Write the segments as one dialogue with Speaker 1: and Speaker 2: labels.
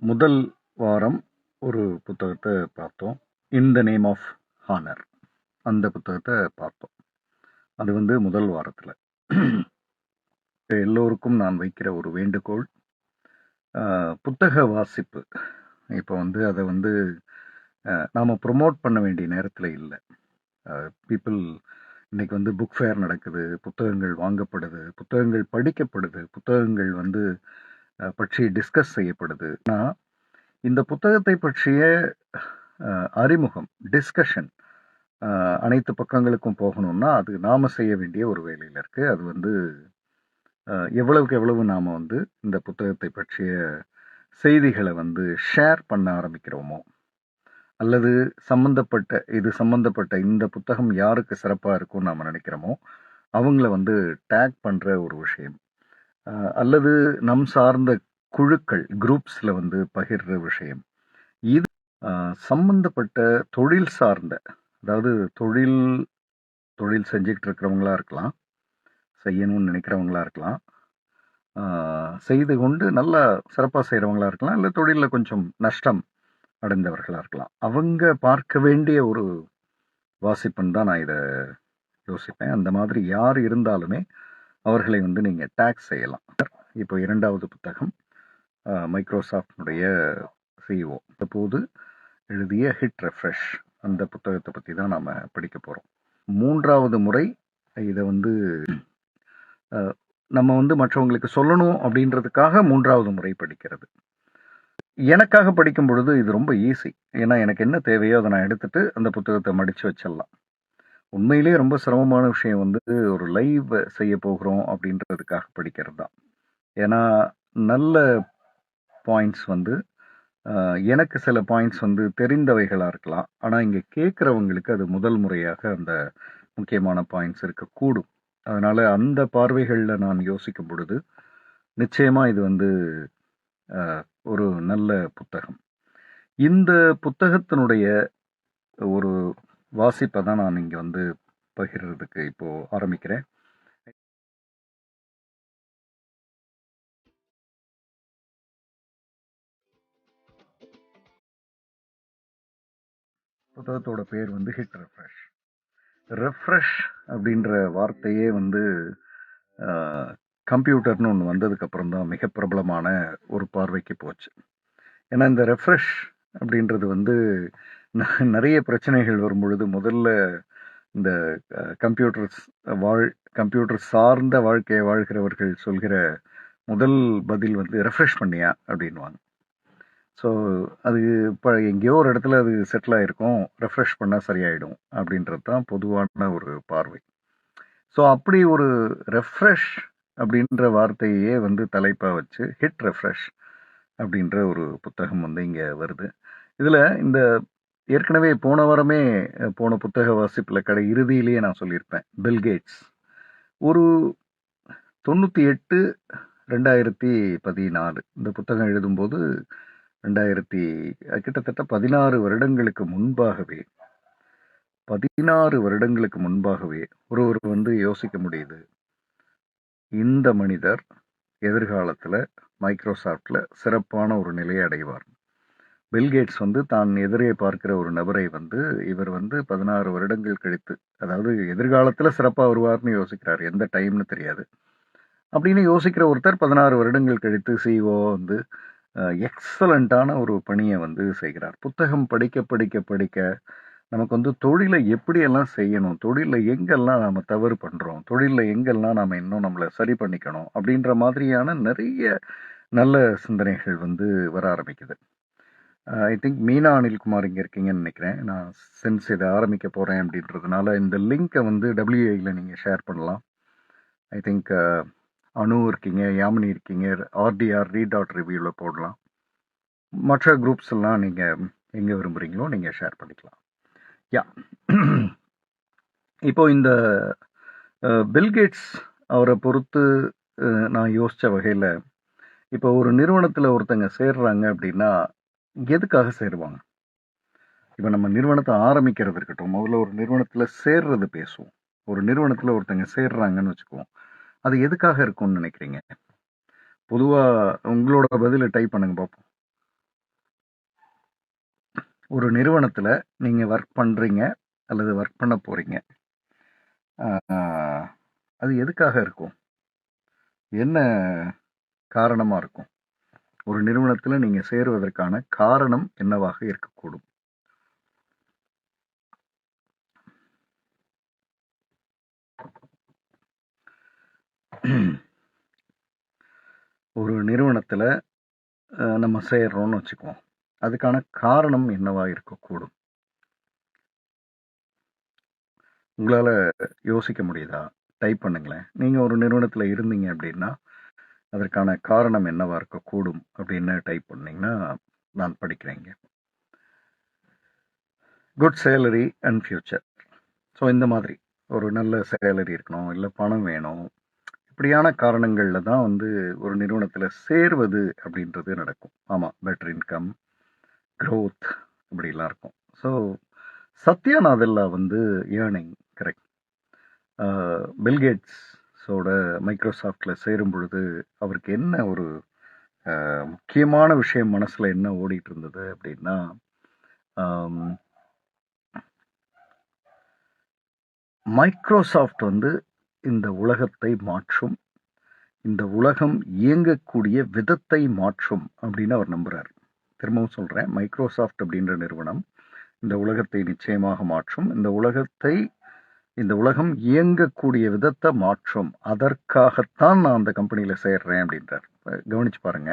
Speaker 1: முதல் வாரம் ஒரு புத்தகத்தை பார்த்தோம். இன் த நேம் ஆஃப் ஹானர் அந்த புத்தகத்தை பார்த்தோம். அது முதல் வாரத்தில் எல்லோருக்கும் நான் வைக்கிற ஒரு வேண்டுகோள், புத்தக வாசிப்பு. இப்போ அதை நாம் ப்ரொமோட் பண்ண வேண்டிய நேரத்தில் இல்லை. பீப்புள் இன்னைக்கு புக் ஃபேர் நடக்குது, புத்தகங்கள் வாங்கப்படுது, புத்தகங்கள் படிக்கப்படுது, புத்தகங்கள் பற்றி டிஸ்கஸ் செய்யப்படுது. ஆனால் இந்த புத்தகத்தை பற்றிய அறிமுகம், டிஸ்கஷன் அனைத்து பக்கங்களுக்கும் போகணும்னா அது நாம் செய்ய வேண்டிய ஒரு வேலையில் இருக்குது. அது எவ்வளவுக்கு எவ்வளவு நாம் இந்த புத்தகத்தை பற்றிய செய்திகளை ஷேர் பண்ண ஆரம்பிக்கிறோமோ, அல்லது சம்பந்தப்பட்ட இந்த புத்தகம் யாருக்கு சிறப்பாக இருக்கும்னு நாம் நினைக்கிறோமோ அவங்கள டேக் பண்ணுற ஒரு விஷயம், அல்லது நம் சார்ந்த குழுக்கள் குரூப்ஸில் பகிர்ற விஷயம், இது சம்பந்தப்பட்ட தொழில் சார்ந்த, அதாவது தொழில் செஞ்சுக்கிட்டு இருக்கிறவங்களா இருக்கலாம், செய்யணும்னு நினைக்கிறவங்களா இருக்கலாம், செய்து கொண்டு நல்லா சிறப்பாக செய்கிறவங்களா இருக்கலாம், இல்லை தொழிலில் கொஞ்சம் நஷ்டம் அடைந்தவர்களாக இருக்கலாம். அவங்க பார்க்க வேண்டிய ஒரு வாசிப்புன்னு தான் நான் இதை யோசிப்பேன். அந்த மாதிரி யார் இருந்தாலுமே அவர்களை நீங்கள் டேக் செய்யலாம். இப்போ இரண்டாவது புத்தகம் மைக்ரோசாஃப்டினுடைய சிஇஓ அப்போது எழுதிய ஹிட் ரெஃப்ரெஷ், அந்த புத்தகத்தை பற்றி தான் நாம் படிக்க போகிறோம். மூன்றாவது முறை இதை நம்ம மற்றவங்களுக்கு சொல்லணும் அப்படின்றதுக்காக மூன்றாவது முறை படிக்கிறது. எனக்காக படிக்கும் பொழுது இது ரொம்ப ஈஸி. ஏன்னா எனக்கு என்ன தேவையோ அதை நான் எடுத்துட்டு அந்த புத்தகத்தை மடித்து வச்சிடலாம். உண்மையிலேயே ரொம்ப சிரமமான விஷயம் ஒரு லைவ் செய்ய போகிறோம் அப்படின்றதுக்காக படிக்கிறது தான். ஏன்னா நல்ல பாயிண்ட்ஸ் எனக்கு சில பாயிண்ட்ஸ் தெரிந்தவைகளாக இருக்கலாம். ஆனால் இங்கே கேட்குறவங்களுக்கு அது முதல் முறையாக அந்த முக்கியமான பாயிண்ட்ஸ் இருக்கக்கூடும். அதனால் அந்த பார்வைகளில் நான் யோசிக்கும் பொழுது நிச்சயமாக இது ஒரு நல்ல புத்தகம். இந்த புத்தகத்தினுடைய ஒரு வாசிப்பை தான் நான் இங்கே பகிர்றதுக்கு இப்போது ஆரம்பிக்கிறேன். புத்தகத்தோட பேர் ஹிட் ரெஃப்ரெஷ். ரெஃப்ரெஷ் அப்படின்ற வார்த்தையே கம்ப்யூட்டர்னு ஒன்று வந்ததுக்கப்புறம் தான் மிக பிரபலமான ஒரு பார்வைக்கு போச்சு. ஏன்னா இந்த ரெஃப்ரெஷ் அப்படின்றது நிறைய பிரச்சனைகள் வரும் பொழுது முதல்ல இந்த கம்ப்யூட்டர் சார்ந்த வாழ்க்கையை வாழ்கிறவர்கள் சொல்கிற முதல் பதில் ரெஃப்ரெஷ் பண்ணியா அப்படின்வாங்க. ஸோ அது இப்போ எங்கேயோ ஒரு இடத்துல அது செட்டில் ஆகிருக்கும், ரெஃப்ரெஷ் பண்ணால் சரியாயிடும் அப்படின்றது தான் பொதுவான ஒரு பார்வை. ஸோ அப்படி ஒரு ரெஃப்ரெஷ் அப்படின்ற வார்த்தையே தலைப்பாக வச்சு ஹிட் ரெஃப்ரெஷ் அப்படின்ற ஒரு புத்தகம் இங்கே வருது. இதில் இந்த ஏற்கனவே போன வாரமே போன புத்தக வாசிப்பில் கடை இறுதியிலேயே நான் சொல்லியிருப்பேன், பில்கேட்ஸ் ஒரு 98-2014 இந்த புத்தகம் எழுதும்போது கிட்டத்தட்ட 16 வருடங்களுக்கு முன்பாகவே ஒருவர் யோசிக்க முடியுது, இந்த மனிதர் எதிர்காலத்தில் மைக்ரோசாஃப்டில் சிறப்பான ஒரு நிலையை அடைவார். பில்கேட்ஸ் தான் எதிரே பார்க்கிற ஒரு நபரை இவர் 16 வருடங்கள் கழித்து, அதாவது எதிர்காலத்தில் சிறப்பாக வருவார்னு யோசிக்கிறார், எந்த டைம்னு தெரியாது. அப்படின்னு யோசிக்கிற ஒருத்தர் 16 வருடங்கள் கழித்து சிஇஓ எக்ஸலண்ட்டான ஒரு பணியை செய்கிறார். புத்தகம் படிக்க படிக்க படிக்க நமக்கு தொழிலை எப்படியெல்லாம் செய்யணும், தொழிலில் எங்கெல்லாம் நாம் தவறு பண்ணுறோம், தொழிலில் எங்கெல்லாம் நாம் இன்னும் நம்மளை சரி பண்ணிக்கணும் அப்படின்ற மாதிரியான நிறைய நல்ல சிந்தனைகள் வர ஆரம்பிக்குது. ஐ திங்க் மீனா அனில்குமார் இங்கே இருக்கீங்கன்னு நினைக்கிறேன். நான் சென்ஸ் இதை ஆரம்பிக்க போகிறேன் அப்படின்றதுனால இந்த லிங்க்கை WAயில் நீங்கள் ஷேர் பண்ணலாம். ஐ திங்க் அனு இருக்கீங்க, யாமினி இருக்கீங்க, ஆர்டிஆர் read.reviewவில் போடலாம். மற்ற குரூப்ஸ் எல்லாம் நீங்கள் எங்கே விரும்புகிறீங்களோ நீங்கள் ஷேர் பண்ணிக்கலாம். யா இப்போ இந்த பில்கேட்ஸ் அவரை பொறுத்து நான் யோசித்த வகையில், இப்போ ஒரு நிறுவனத்தில் ஒருத்தங்க சேர்றாங்க அப்படின்னா எதுக்காக சேருவாங்க? இப்போ நம்ம நிறுவனத்தை ஆரம்பிக்கிறது இருக்கட்டும், முதல்ல ஒரு நிறுவனத்தில் சேர்றது பேசுவோம். ஒரு நிறுவனத்தில் ஒருத்தங்க சேர்றாங்கன்னு வச்சுக்குவோம், அது எதுக்காக இருக்கும்னு நினைக்கிறீங்க? பொதுவாக உங்களோட பதிலை டைப் பண்ணுங்க பார்ப்போம். ஒரு நிறுவனத்தில் நீங்கள் ஒர்க் பண்ணுறீங்க அல்லது ஒர்க் பண்ண போகிறீங்க. அது எதுக்காக இருக்கும்? என்ன காரணமாக இருக்கும்? ஒரு நிறுவனத்தில் நீங்கள் சேருவதற்கான காரணம் என்னவாக இருக்கக்கூடும்? ஒரு நிறுவனத்தில் நம்ம சேர்றோம்னு வச்சுக்குவோம். அதுக்கான காரணம் என்னவா இருக்கக்கூடும்? உங்களால் யோசிக்க முடியுதா? டைப் பண்ணுங்களேன். நீங்கள் ஒரு நிறுவனத்தில் இருந்தீங்க அப்படின்னா அதற்கான காரணம் என்னவா இருக்கக்கூடும் அப்படின்னு டைப் பண்ணிங்கன்னா நான் படிக்கிறேங்க. Good salary and future. So இந்த மாதிரி ஒரு நல்ல சேலரி இருக்கணும், இல்லை பணம் வேணும், இப்படியான காரணங்களில் தான் வந்து ஒரு நிறுவனத்தில் சேர்வது அப்படின்றது நடக்கும். ஆமாம், பெட்டர் இன்கம், க்ரோத் இப்படிலாம் இருக்கும். ஸோ சத்யா நாதெல்லா வந்து ஏர்னிங் கரெக்ட். பில்கேட்ஸோட மைக்ரோசாஃப்டில் சேரும் பொழுது அவருக்கு என்ன ஒரு முக்கியமான விஷயம் மனசில் என்ன ஓடிட்டு இருந்தது அப்படின்னா, மைக்ரோசாஃப்ட் வந்து இந்த உலகத்தை மாற்றும், இந்த உலகம் இயங்கக்கூடிய விதத்தை மாற்றும் அப்படின்னு அவர் நம்புகிறார். திரும்பவும் சொல்கிறேன், மைக்ரோசாஃப்ட் அப்படின்ற நிறுவனம் இந்த உலகத்தை நிச்சயமாக மாற்றும், இந்த உலகம் இயங்கக்கூடிய விதத்தை மாற்றும், அதற்காகத்தான் நான் அந்த கம்பெனியில் சேர்றேன் அப்படின்றார். கவனிச்சு பாருங்க,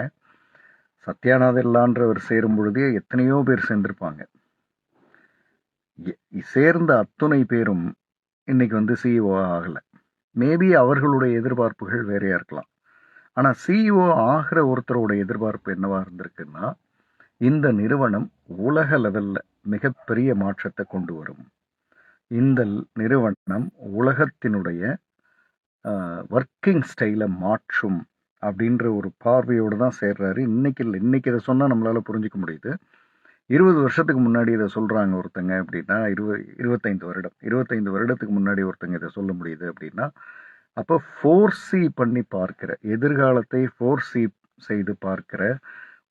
Speaker 1: சத்யா நாதெல்லான்றவர் சேரும் பொழுதே எத்தனையோ பேர் சேர்ந்திருப்பாங்க. சேர்ந்த அத்துணை பேரும் இன்னைக்கு வந்து சிஇஓ ஆகலை. மேபி அவர்களுடைய எதிர்பார்ப்புகள் வேறையா இருக்கலாம். ஆனால் சிஇஓ ஆகிற ஒருத்தரோட எதிர்பார்ப்பு என்னவா இருந்திருக்குன்னா, இந்த நிறுவனம் உலக லெவலில் மிகப்பெரிய மாற்றத்தை கொண்டு வரும், இந்த நிறுவனம் உலகத்தினுடைய ஒர்க்கிங் ஸ்டைலை மாற்றும் அப்படின்ற ஒரு பார்வையோடு தான் சேர்றாரு. இன்னைக்கு இதை சொன்னால் நம்மளால் புரிஞ்சிக்க முடியுது. 20 வருஷத்துக்கு முன்னாடி இதை சொல்கிறாங்க ஒருத்தங்க அப்படின்னா, 25 வருடத்துக்கு முன்னாடி ஒருத்தங்க இதை சொல்ல முடியுது அப்படின்னா, அப்போ ஃபோர்சி பண்ணி பார்க்கிற, எதிர்காலத்தை ஃபோர்சி செய்து பார்க்கிற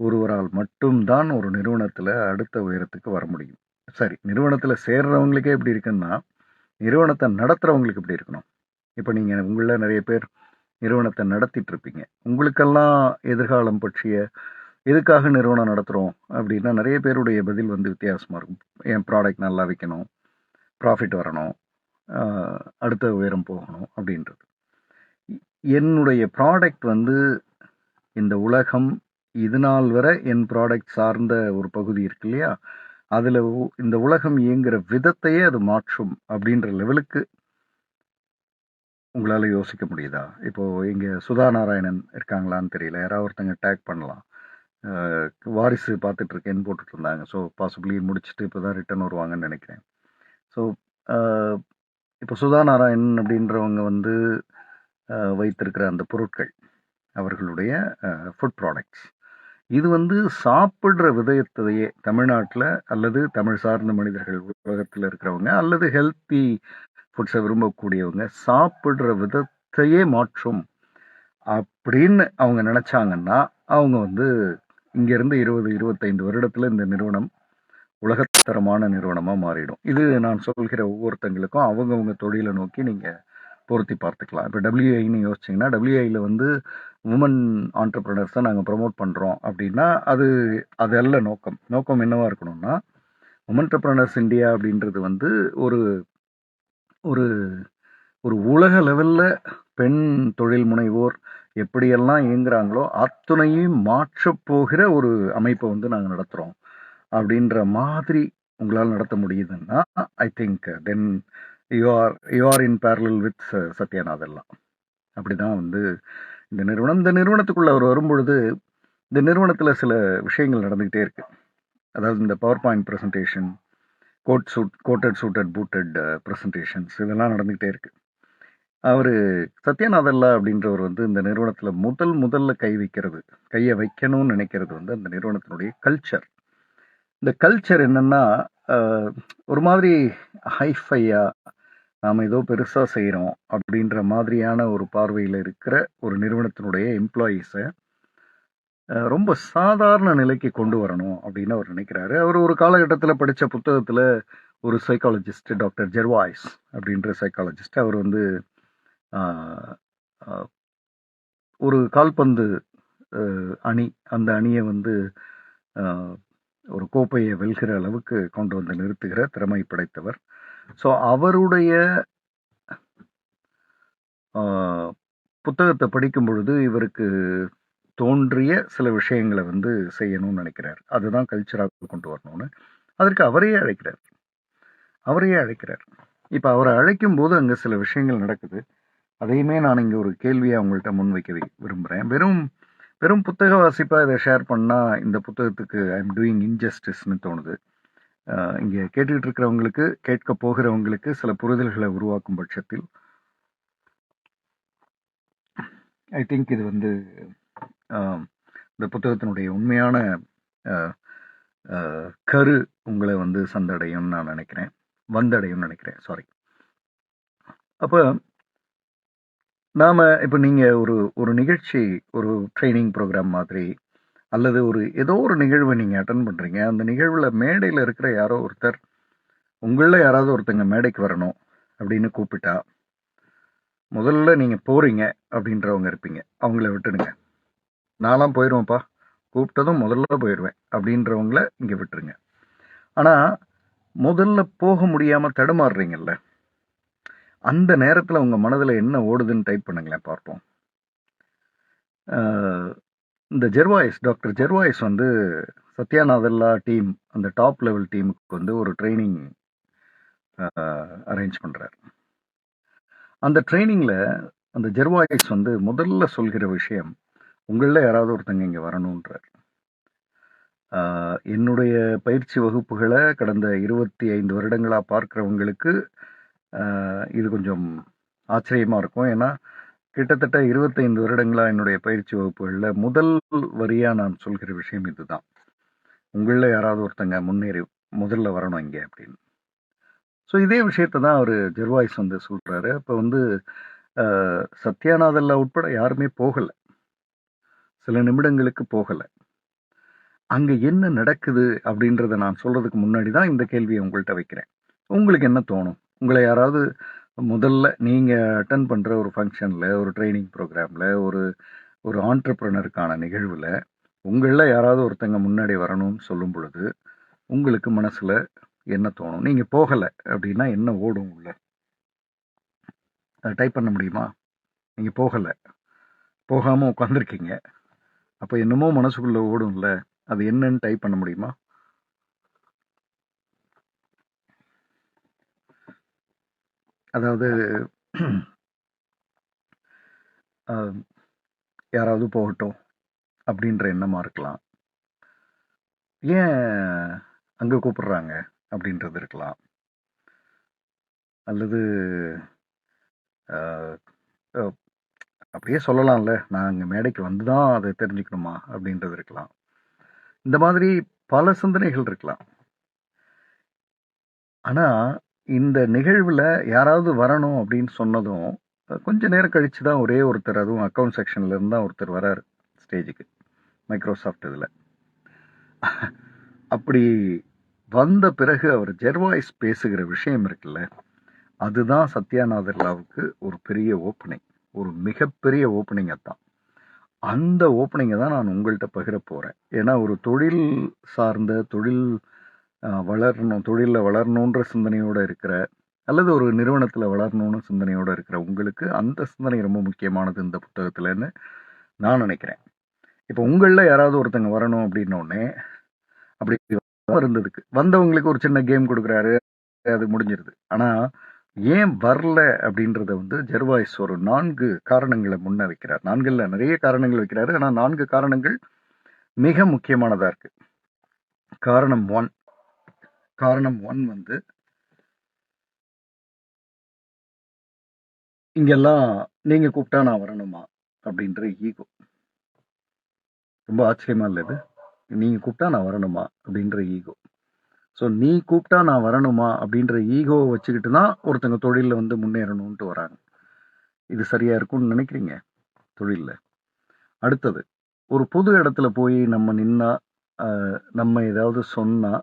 Speaker 1: ஒருவரால் மட்டும்தான் ஒரு நிறுவனத்தில் அடுத்த உயரத்துக்கு வர முடியும். சரி, நிறுவனத்தில் சேர்றவங்களுக்கே எப்படி இருக்குன்னா, நிறுவனத்தை நடத்துகிறவங்களுக்கு எப்படி இருக்கணும்? இப்போ நீங்கள் உங்களில் நிறைய பேர் நிறுவனத்தை நடத்திட்டு இருப்பீங்க. உங்களுக்கெல்லாம் எதிர்காலம் பற்றிய, எதுக்காக நிறுவனம் நடத்துகிறோம் அப்படின்னா, நிறைய பேருடைய பதில் வந்து வித்தியாசமாக இருக்கும். என் ப்ராடக்ட் நல்லா விற்கணும், ப்ராஃபிட் வரணும், அடுத்த உயரம் போகணும் அப்படின்றது. என்னுடைய ப்ராடக்ட் வந்து இந்த உலகம் இது நாள் வரை என் ப்ராடக்ட் சார்ந்த ஒரு பகுதி இருக்கு இல்லையா, அதில் இந்த உலகம் இயங்குகிற விதத்தையே அது மாற்றும் அப்படின்ற லெவலுக்கு உங்களால் யோசிக்க முடியுதா? இப்போது இங்கே சுதா நாராயணன் இருக்காங்களான்னு தெரியல, யாராவது ஒருத்தங்க டேக் பண்ணலாம். வாரிசு பார்த்துட்ருக்கேன்னு போட்டுட்டு இருந்தாங்க. ஸோ பாசிபிளி முடிச்சுட்டு இப்போ தான் ரிட்டர்ன் வருவாங்கன்னு நினைக்கிறேன். ஸோ இப்போ சுதா நாராயணன் அப்படின்றவங்க வந்து வைத்திருக்கிற அந்த பொருட்கள், அவர்களுடைய ஃபுட் ப்ராடக்ட்ஸ், இது வந்து சாப்பிட்ற விதயத்தையே தமிழ்நாட்டில் அல்லது தமிழ் சார்ந்த மனிதர்கள் உலகத்தில் இருக்கிறவங்க அல்லது ஹெல்த்தி ஃபுட்ஸை விரும்பக்கூடியவங்க சாப்பிட்ற விதத்தையே மாற்றும் அப்படின்னு அவங்க நினச்சாங்கன்னா, அவங்க வந்து இங்கேருந்து 20-25 வருடத்தில் இந்த நிறுவனம் உலகத்தரமான நிறுவனமாக மாறிடும். இது நான் சொல்கிற ஒவ்வொருத்தங்களுக்கும் அவங்கவுங்க தொழிலை நோக்கி நீங்கள் பொருத்தி பார்த்துக்கலாம். இப்போ WIன்னு யோசிச்சிங்கன்னா, WIயில் வந்து உமன் ஆண்டர்ப்ரனர்ஸை நாங்கள் ப்ரமோட் பண்ணுறோம் அப்படின்னா அது அல்ல நோக்கம். நோக்கம் என்னவாக இருக்கணும்னா, உமன் ஆண்டர்ப்ரனர்ஸ் இந்தியா அப்படின்றது வந்து ஒரு ஒரு ஒரு உலக லெவலில் பெண் தொழில் முனைவோர் எப்படியெல்லாம் இயங்குறாங்களோ அத்துணையும் மாற்றப் போகிற ஒரு அமைப்பை வந்து நாங்கள் நடத்துகிறோம் அப்படின்ற மாதிரி உங்களால் நடத்த முடியுதுன்னா, I think then you are in parallel with Satya Nadella. அப்படி தான் வந்து இந்த நிறுவனத்துக்குள்ளே அவர் வரும்பொழுது இந்த நிறுவனத்தில் சில விஷயங்கள் நடந்துக்கிட்டே இருக்கு. அதாவது இந்த power point presentation, coated suited booted presentations, இதெல்லாம் நடந்துக்கிட்டே இருக்கு. அவர் சத்யா நாதெல்லா அப்படின்றவர் வந்து இந்த நிறுவனத்தில் முதல்ல கையை வைக்கணும்னு நினைக்கிறது வந்து அந்த நிறுவனத்தினுடைய கல்ச்சர். இந்த கல்ச்சர் என்னன்னா, ஒரு மாதிரி ஹைஃபையா நாம் ஏதோ பெருசாக செய்கிறோம் அப்படின்ற மாதிரியான ஒரு பார்வையில் இருக்கிற ஒரு நிறுவனத்தினுடைய எம்ப்ளாயீஸை ரொம்ப சாதாரண நிலைக்கு கொண்டு வரணும் அப்படின்னு அவர் நினைக்கிறாரு. அவர் ஒரு காலகட்டத்தில் படித்த புத்தகத்தில் ஒரு சைக்காலஜிஸ்ட் டாக்டர் ஜெர்வாய்ஸ் அப்படின்ற சைக்காலஜிஸ்ட் அவர் வந்து ஆஹ், ஆஹ், ஒரு கால்பந்து அணி, அந்த அணியை வந்து ஆஹ், ஒரு கோப்பையை வெல்கிற அளவுக்கு கொண்டு வந்து நிறுத்துகிற திறமை படைத்தவர். ஸோ அவருடைய ஆஹ், புத்தகத்தை படிக்கும் பொழுது இவருக்கு தோன்றிய சில விஷயங்களை வந்து செய்யணும்னு நினைக்கிறார். அதுதான் கல்ச்சராக கொண்டு வரணும்னு. அதற்கு அவரையே அழைக்கிறார். இப்போ அவரை அழைக்கும் போது அங்கே சில விஷயங்கள் நடக்குது. அதையுமே நான் இங்கே ஒரு கேள்வியை அவங்கள்ட்ட முன்வைக்க விரும்புகிறேன். வெறும் வெறும் புத்தக வாசிப்பாக இதை ஷேர் பண்ணால் இந்த புத்தகத்துக்கு ஐ எம் டூயிங் இன்ஜஸ்டிஸ்னு தோணுது. இங்கே கேட்டுக்கிட்டு இருக்கிறவங்களுக்கு, கேட்க போகிறவங்களுக்கு சில புரிதல்களை உருவாக்கும் பட்சத்தில் ஐ திங்க் இது வந்து இந்த புத்தகத்தினுடைய உண்மையான கரு உங்களை வந்து வந்தடையும்னு நினைக்கிறேன். சாரி. அப்போ நாம் இப்போ நீங்கள் ஒரு நிகழ்ச்சி, ஒரு ட்ரைனிங் ப்ரோக்ராம் மாதிரி, அல்லது ஏதோ ஒரு நிகழ்வை நீங்கள் அட்டன் பண்ணுறீங்க. அந்த நிகழ்வில் மேடையில் இருக்கிற யாரோ ஒருத்தர், உங்களில் யாராவது ஒருத்தங்க மேடைக்கு வரணும் அப்படின்னு கூப்பிட்டா, முதல்ல நீங்கள் போகிறீங்க அப்படின்றவங்க இருப்பீங்க. அவங்கள விட்டுடுங்க. நான்லாம் போயிடுவேன்ப்பா, கூப்பிட்டதும் முதல்ல போயிடுவேன் அப்படின்றவங்கள இங்கே விட்டுருங்க. ஆனால் முதல்ல போக முடியாமல் தடுமாறுறீங்கல்ல, அந்த நேரத்தில் உங்கள் மனதில் என்ன ஓடுதுன்னு டைப் பண்ணுங்களேன் பார்ப்போம். இந்த டாக்டர் ஜெர்வாய்ஸ் வந்து சத்யா நாதல்லா டீம், அந்த டாப் லெவல் டீமுக்கு வந்து ஒரு ட்ரைனிங் அரேஞ்ச் பண்ணுறார். அந்த ட்ரைனிங்கில் அந்த ஜெர்வாய்ஸ் வந்து முதல்ல சொல்கிற விஷயம், உங்களில் யாராவது ஒருத்தங்க இங்கே வரணுன்றார். என்னுடைய பயிற்சி வகுப்புகளை கடந்த 25 வருடங்களாக பார்க்குறவங்களுக்கு இது கொஞ்சம் ஆச்சரியமாக இருக்கும். ஏன்னா கிட்டத்தட்ட 25 வருடங்களாக என்னுடைய பயிற்சி வகுப்புகளில் முதல் வரியாக நான் சொல்கிற விஷயம் இதுதான், உங்களில் யாராவது ஒருத்தங்க முன்னேறி முதல்ல வரணும் இங்கே அப்படின்னு. ஸோ இதே விஷயத்தை தான் அவர் ஜெர்வாய்ஸ் வந்து சொல்கிறாரு. அப்போ வந்து சத்யாநாதல்லா உட்பட யாருமே போகலை, சில நிமிடங்களுக்கு போகலை. அங்கே என்ன நடக்குது அப்படின்றத நான் சொல்கிறதுக்கு முன்னாடி தான் இந்த கேள்வியை உங்கள்கிட்ட வைக்கிறேன். உங்களுக்கு என்ன தோணும்? உங்களை யாராவது முதல்ல நீங்கள் அட்டன் பண்ணுற ஒரு ஃபங்க்ஷனில், ஒரு ட்ரைனிங் ப்ரோக்ராமில், ஒரு ஆண்டர்ப்ரனருக்கான நிகழ்வில் உங்களில் யாராவது ஒருத்தங்க முன்னாடி வரணும்னு சொல்லும் பொழுது உங்களுக்கு மனசில் என்ன தோணும்? நீங்கள் போகலை அப்படின்னா என்ன ஓடும் உள்ள? அதை டைப் பண்ண முடியுமா? நீங்கள் போகாமல் உட்காந்துருக்கீங்க, அப்போ என்னமோ மனசுக்குள்ளே ஓடும்ல, அது என்னன்னு டைப் பண்ண முடியுமா? அதாவது யாராவது போகட்டும் அப்படின்ற எண்ணமாக இருக்கலாம், ஏன் அங்கே கூப்பிடுறாங்க அப்படின்றது இருக்கலாம், அல்லது அப்படியே சொல்லலாம்ல, நான் அங்கே மேடைக்கு வந்து தான் அதை தெரிஞ்சுக்கணுமா அப்படின்றது இருக்கலாம். இந்த மாதிரி பல சிந்தனைகள் இருக்கலாம். ஆனால் இந்த நிகழ்வில் யாராவது வரணும் அப்படின்னு சொன்னதும் கொஞ்ச நேரம் கழித்து தான் ஒரே ஒருத்தர், அதுவும் அக்கௌண்ட் செக்ஷனில் இருந்து தான் ஒருத்தர் வராரு ஸ்டேஜுக்கு, மைக்ரோசாஃப்ட் இதில். அப்படி வந்த பிறகு அவர் ஜெர்வாய்ஸ் பேசுகிற விஷயம் இருக்குல்ல, அதுதான் சத்யாநாதல்லாவுக்கு ஒரு பெரிய ஓப்பனிங், ஒரு மிகப்பெரிய ஓப்பனிங். அதுதான், அந்த ஓப்பனிங்கை தான் நான் உங்கள்கிட்ட பகிர போகிறேன். ஏன்னா ஒரு தொழில் சார்ந்த, தொழிலில் வளரணுன்ற சிந்தனையோடு இருக்கிற, அல்லது ஒரு நிறுவனத்தில் வளரணும்னு சிந்தனையோடு இருக்கிற உங்களுக்கு அந்த சிந்தனை ரொம்ப முக்கியமானது இந்த புத்தகத்தில்னு நான் நினைக்கிறேன். இப்போ உங்களில் யாராவது ஒருத்தங்க வரணும் அப்படின்னோடனே, அப்படி இருந்ததுக்கு வந்தவங்களுக்கு ஒரு சின்ன கேம் கொடுக்குறாரு, அது முடிஞ்சிருது. ஆனால் ஏன் வரல அப்படின்றத வந்து ஜெர்வாய்ஸ் ஒரு 4 காரணங்களை முன்ன வைக்கிறார். 4 நிறைய காரணங்கள் வைக்கிறாரு, ஆனால் 4 காரணங்கள் மிக முக்கியமானதாக இருக்கு. காரணம் 1 வந்து, இங்கெல்லாம் நீங்க கூப்பிட்டா நான் வரணுமா அப்படின்ற ஈகோ. ரொம்ப ஆச்சரியமா இல்லை இது? நீங்க கூப்பிட்டா நான் வரணுமா அப்படின்ற ஈகோ. ஸோ நீ கூப்பிட்டா நான் வரணுமா அப்படின்ற ஈகோவை வச்சுக்கிட்டு தான் ஒருத்தங்க தொழிலில் வந்து முன்னேறணும்ன்ட்டு வராங்க. இது சரியா இருக்கும்னு நினைக்கிறீங்க தொழிலில்? அடுத்தது, ஒரு பொது இடத்துல போய் நம்ம நின்னா, நம்ம ஏதாவது சொன்னா,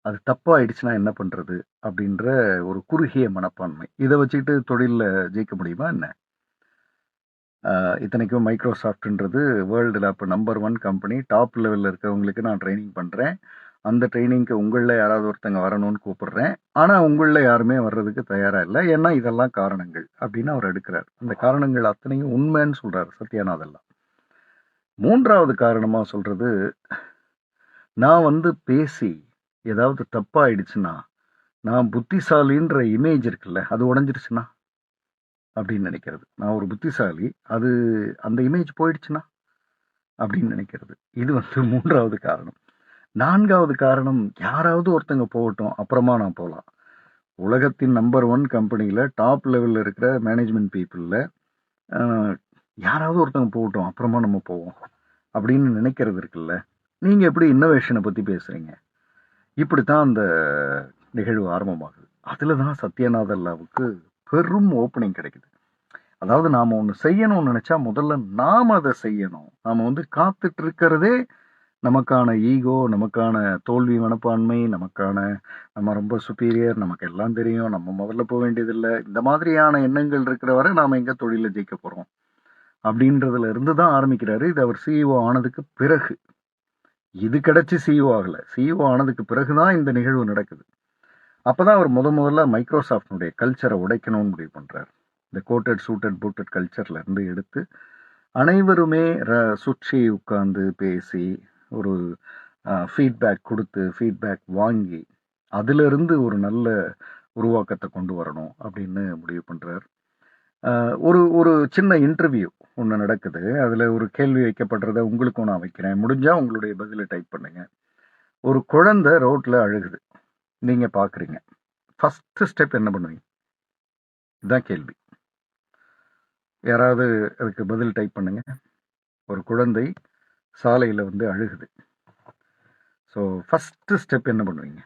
Speaker 1: அது தப்பாயிடுச்சுன்னா என்ன பண்றது? அப்படின்ற ஒரு குறுகிய மனப்பான்மை. இத வச்சுக்கிட்டு தொழில்ல ஜெயிக்க முடியுமா என்ன? இத்தனைக்கும் மைக்ரோசாஃப்ட்ன்றது வேர்ல்டுல அப்ப நம்பர் 1 கம்பெனி. டாப் லெவல்ல இருக்கிறவங்களுக்கு நான் ட்ரெய்னிங் பண்றேன். அந்த ட்ரெய்னிங்க்கு உங்கள்ல யாராவது ஒருத்தங்க வரணும்னு கூப்பிடுறேன். ஆனா உங்கள்ல யாருமே வர்றதுக்கு தயாரா இல்ல. ஏன்னா இதெல்லாம் காரணங்கள் அப்படின்னு அவர் எடுக்கிறார். அந்த காரணங்கள் அத்தனையும் உண்மைன்னு சொல்றாரு சத்யாநாதெல்லாம். 3வது காரணமா சொல்றது, நான் வந்து பேசி ஏதாவது தப்பாயிடுச்சுன்னா, நான் புத்திசாலின்ற இமேஜ் இருக்குல்ல, அது உடைஞ்சிருச்சுன்னா அப்படின்னு நினைக்கிறது. நான் ஒரு புத்திசாலி, அது அந்த இமேஜ் போயிடுச்சுன்னா அப்படின்னு நினைக்கிறது. இது வந்து 3வது காரணம். 4வது காரணம், யாராவது ஒருத்தங்க போகட்டும், அப்புறமா நான் போலாம். உலகத்தின் நம்பர் 1 கம்பெனில டாப் லெவல்ல இருக்கிற மேனேஜ்மென்ட் பீப்பிள்ல அ யாராவது ஒருத்தங்க போகட்டும், அப்புறமா நம்ம போவோம். அப்படின்னு நினைக்கிறது இருக்குல்ல. நீங்க எப்படி இன்னோவேஷன பத்தி பேசுறீங்க? இப்படித்தான் அந்த நிகழ்வு ஆரம்பமாகுது. அதுல தான் சத்யநாதல்லாவுக்கு பெரும் ஓப்பனிங் கிடைக்குது. அதாவது நாம ஒண்ணு செய்யணும்னு நினைச்சா முதல்ல நாம அத செய்யணும். நாம வந்து காத்துட்டு இருக்கிறதே நமக்கான ஈகோ, நமக்கான தோல்வி மனப்பான்மை, நம்ம ரொம்ப சுப்பீரியர், நமக்கு எல்லாம் தெரியும், நம்ம முதல்ல போ வேண்டியதில்ல. இந்த மாதிரியான எண்ணங்கள் இருக்கிற வரை நாம எங்க தொழில்ல ஜெயிக்க போறோம்? அப்படின்றதுல இருந்து தான் ஆரம்பிக்கிறாரு. இது அவர் சிஇஓ ஆனதுக்கு பிறகு. இது கிடைச்சு சிஇஓ ஆகல. சிஇஓ ஆனதுக்கு பிறகு தான் இந்த நிகழ்வு நடக்குது. அப்பதான் அவர் முதல்ல மைக்ரோசாஃப்ட்னுடைய கல்ச்சரை உடைக்கணும்னு முடிவு பண்றாரு. இந்த கோட்டட், சூட்டட், பூட்டட் கல்ச்சர்ல இருந்து எடுத்து அனைவருமே சுற்றி உட்கார்ந்து பேசி ஒரு ஃபீட்பேக் கொடுத்து, ஃபீட்பேக் வாங்கி, அதிலிருந்து ஒரு நல்ல உருவாக்கத்தை கொண்டு வரணும் அப்படின்னு முடிவு பண்றார். ஒரு ஒரு சின்ன இன்டர்வியூ ஒன்று நடக்குது. அதில் ஒரு கேள்வி வைக்கப்படுறத உங்களுக்கும் நான் வைக்கிறேன். முடிஞ்சா உங்களுடைய பதிலை டைப் பண்ணுங்க. ஒரு குழந்தை ரோட்ல அழுகுது. நீங்க பார்க்குறீங்க. ஃபர்ஸ்ட் ஸ்டெப் என்ன பண்ணுவீங்க? இதுதான் கேள்வி. யாராவது அதுக்கு பதில் டைப் பண்ணுங்க. ஒரு குழந்தை சாலையில வந்து அழுகுது. ஸோ ஃபர்ஸ்ட் ஸ்டெப் என்ன பண்ணுவீங்க?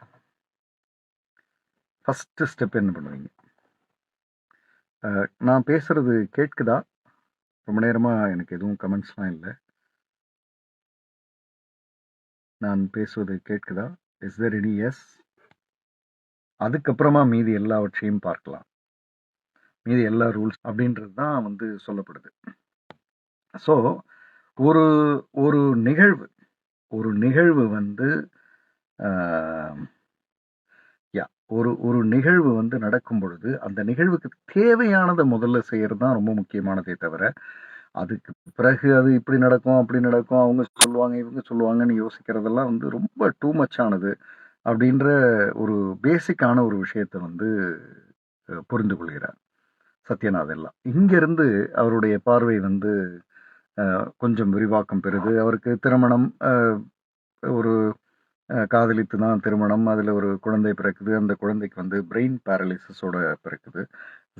Speaker 1: ஃபர்ஸ்ட் ஸ்டெப் என்ன பண்ணுவீங்க? நான் பேசுறது கேட்குதா? ரொம்ப நேரமா எனக்கு எதுவும் கமெண்ட்ஸ்லாம் இல்ல. நான் பேசுவது கேட்குதா? Is there any yes? அதுக்கப்புறமா மீதி எல்லாவற்றையும் பார்க்கலாம். மீதி எல்லா ரூல்ஸ் அப்படின்றது தான் வந்து சொல்லப்படுது. ஸோ ஒரு ஒரு நிகழ்வு ஒரு நிகழ்வு வந்து ஒரு நிகழ்வு வந்து நடக்கும் பொழுது அந்த நிகழ்வுக்கு தேவையானதை முதல்ல செய்யறது தான் ரொம்ப முக்கியமானதே தவிர, அதுக்கு பிறகு அது இப்படி நடக்கும் அப்படி நடக்கும், அவங்க சொல்லுவாங்க இவங்க சொல்லுவாங்கன்னு யோசிக்கிறதெல்லாம் வந்து ரொம்ப டூ மச் ஆனது அப்படின்ற ஒரு பேசிக்கான ஒரு விஷயத்தை வந்து புரிந்து கொள்கிறார் சத்யநாதெல்லாம். இங்கிருந்து அவருடைய பார்வை வந்து கொஞ்சம் விரிவாக்கம் பெறுது. அவருக்கு திருமணம், ஒரு காதலித்து தான் திருமணம். அதில் ஒரு குழந்தை பிறக்குது. அந்த குழந்தைக்கு வந்து பிரெயின் பேரலிசிஸோட பிறக்குது.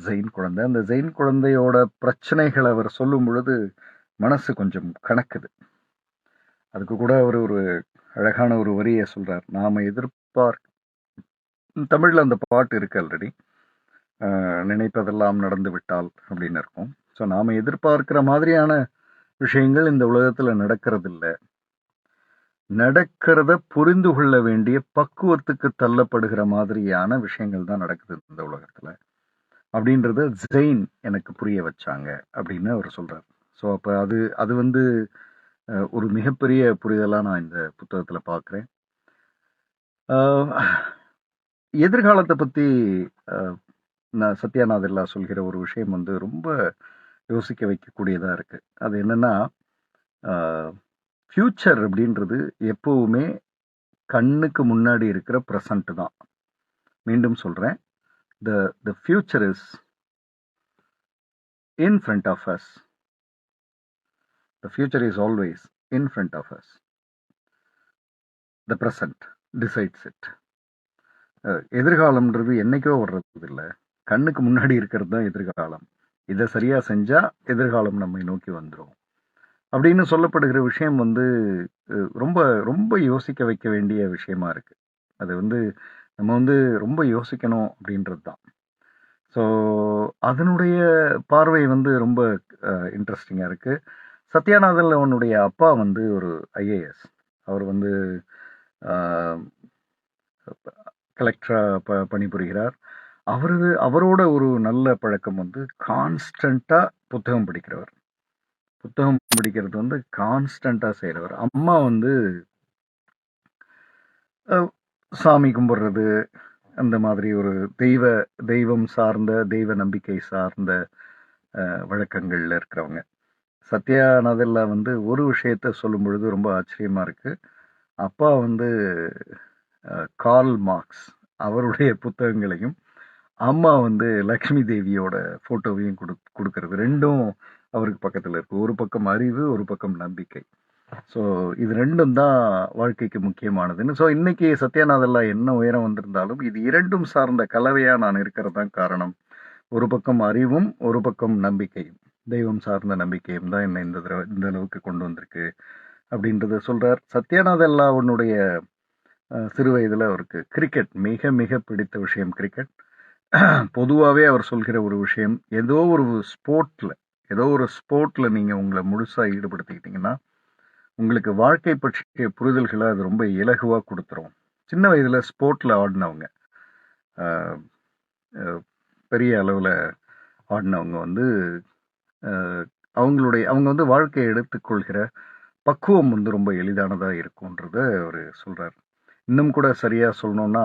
Speaker 1: ஜெயின் குழந்தை. அந்த ஜெயின் குழந்தையோட பிரச்சனைகள் அவர் சொல்லும் பொழுது மனசு கொஞ்சம் கணக்குது. அதுக்கு கூட அவர் ஒரு அழகான ஒரு வரியை சொல்றார். நாம தமிழ்ல அந்த பாட்டு இருக்கு ஆல்ரெடி. நினைப்பதெல்லாம் நடந்து விட்டால் அப்படின்னு இருக்கும். ஸோ நாம எதிர்பார்க்கிற மாதிரியான விஷயங்கள் இந்த உலகத்துல நடக்கிறது இல்லை. நடக்கிறத புரிந்து கொள்ள வேண்டிய பக்குவத்துக்கு தள்ளப்படுகிற மாதிரியான விஷயங்கள் தான் நடக்குது இந்த உலகத்துல அப்படின்றத ஜெயின் எனக்கு புரிய வச்சாங்க அப்படின்னு அவர் சொல்றாரு. ஸோ அப்ப அது அது வந்து ஒரு மிகப்பெரிய புரிதலா நான் இந்த புத்தகத்துல பார்க்குறேன். எதிர்காலத்தை பத்தி நான் சத்யாநாதெல்லா சொல்கிற ஒரு விஷயம் வந்து ரொம்ப யோசிக்க வைக்கக்கூடியதா இருக்கு. அது என்னன்னா, ஃபியூச்சர் அப்படின்றது எப்பவுமே கண்ணுக்கு முன்னாடி இருக்கிற ப்ரெசன்ட் தான். மீண்டும் சொல்றேன், the future is in front of us. The future is always in front of us. The present decides it. எதிர்காலம்ன்றது என்னைக்கோ வர்றது இல்லை, கண்ணுக்கு முன்னாடி இருக்கிறது தான் எதிர்காலம். இதை சரியா செஞ்சா எதிர்காலம் நம்மை நோக்கி வந்துடும் அப்படின்னு சொல்லப்படுகிற விஷயம் வந்து ரொம்ப ரொம்ப யோசிக்க வைக்க வேண்டிய விஷயமா இருக்கு. அது வந்து நம்ம வந்து ரொம்ப யோசிக்கணும் அப்படின்றது தான். ஸோ அதனுடைய பார்வை வந்து ரொம்ப இன்ட்ரெஸ்டிங்காக இருக்கு. சத்யாநாதன் அவனுடைய அப்பா வந்து ஒரு ஐஏஎஸ். அவர் வந்து கலெக்டரா பணிபுரிகிறார். அவரோட ஒரு நல்ல பழக்கம் வந்து கான்ஸ்டன்ட்டா புத்தகம் படிக்கிறவர். புத்தகம் படிக்கிறது வந்து கான்ஸ்டன்ட்டா செய்றவர். அம்மா வந்து அ சாமி கும்பிடுறது, அந்த மாதிரி ஒரு தெய்வம் சார்ந்த, தெய்வ நம்பிக்கை சார்ந்த வழக்கங்கள்ல இருக்கிறவங்க. சத்யா நதெல்லா வந்து ஒரு விஷயத்த சொல்லும்பொழுது ரொம்ப ஆச்சரியமா இருக்கு. அப்பா வந்து கார்ல் மார்க்ஸ் அவருடைய புத்தகங்களையும், அம்மா வந்து லக்ஷ்மி தேவியோட ஃபோட்டோவையும் குடுக்கறது. 2ம் அவருக்கு பக்கத்துல இருக்கு. ஒரு பக்கம் அறிவு, ஒரு பக்கம் நம்பிக்கை. ஸோ இது 2ம் தான் வாழ்க்கைக்கு முக்கியமானதுன்னு. ஸோ இன்னைக்கு சத்யாநாதெல்லா என்ன உயரம் வந்திருந்தாலும், இது 2ம் சார்ந்த கலவையா நான் இருக்கிறது தான் காரணம். ஒரு பக்கம் அறிவும், ஒரு பக்கம் நம்பிக்கையும். தெய்வம் சார்ந்த நம்பிக்கையும் தான் என்னை இந்த அளவுக்கு கொண்டு வந்திருக்கு. அப்படின்றத சொல்றார். சத்யாநாதெல்லாவுடைய சிறு வயதுல அவருக்கு கிரிக்கெட் மிக மிக பிடித்த விஷயம் கிரிக்கெட். பொதுவாவே அவர் சொல்கிற ஒரு விஷயம், ஏதோ ஒரு ஸ்போர்ட்ல நீங்க உங்கள முழுசா ஈடுபடுத்திக்கிட்டீங்கன்னா, உங்களுக்கு வாழ்க்கை பற்றிய புரிதல்கள அது ரொம்ப இலகுவா குடுத்துரும். சின்ன வயதுல ஸ்போர்ட்ல ஆடுனவங்க, அ அ பெரிய அளவுல ஆடுனவங்க வந்து, அ அவங்க வந்து வாழ்க்கைய எடுத்துக்கொள்கிற பக்குவம் வந்து ரொம்ப எளிதானதா இருக்கும்ன்றத அவரு சொல்றாரு. இன்னும் கூட சரியா சொல்லணும்னா,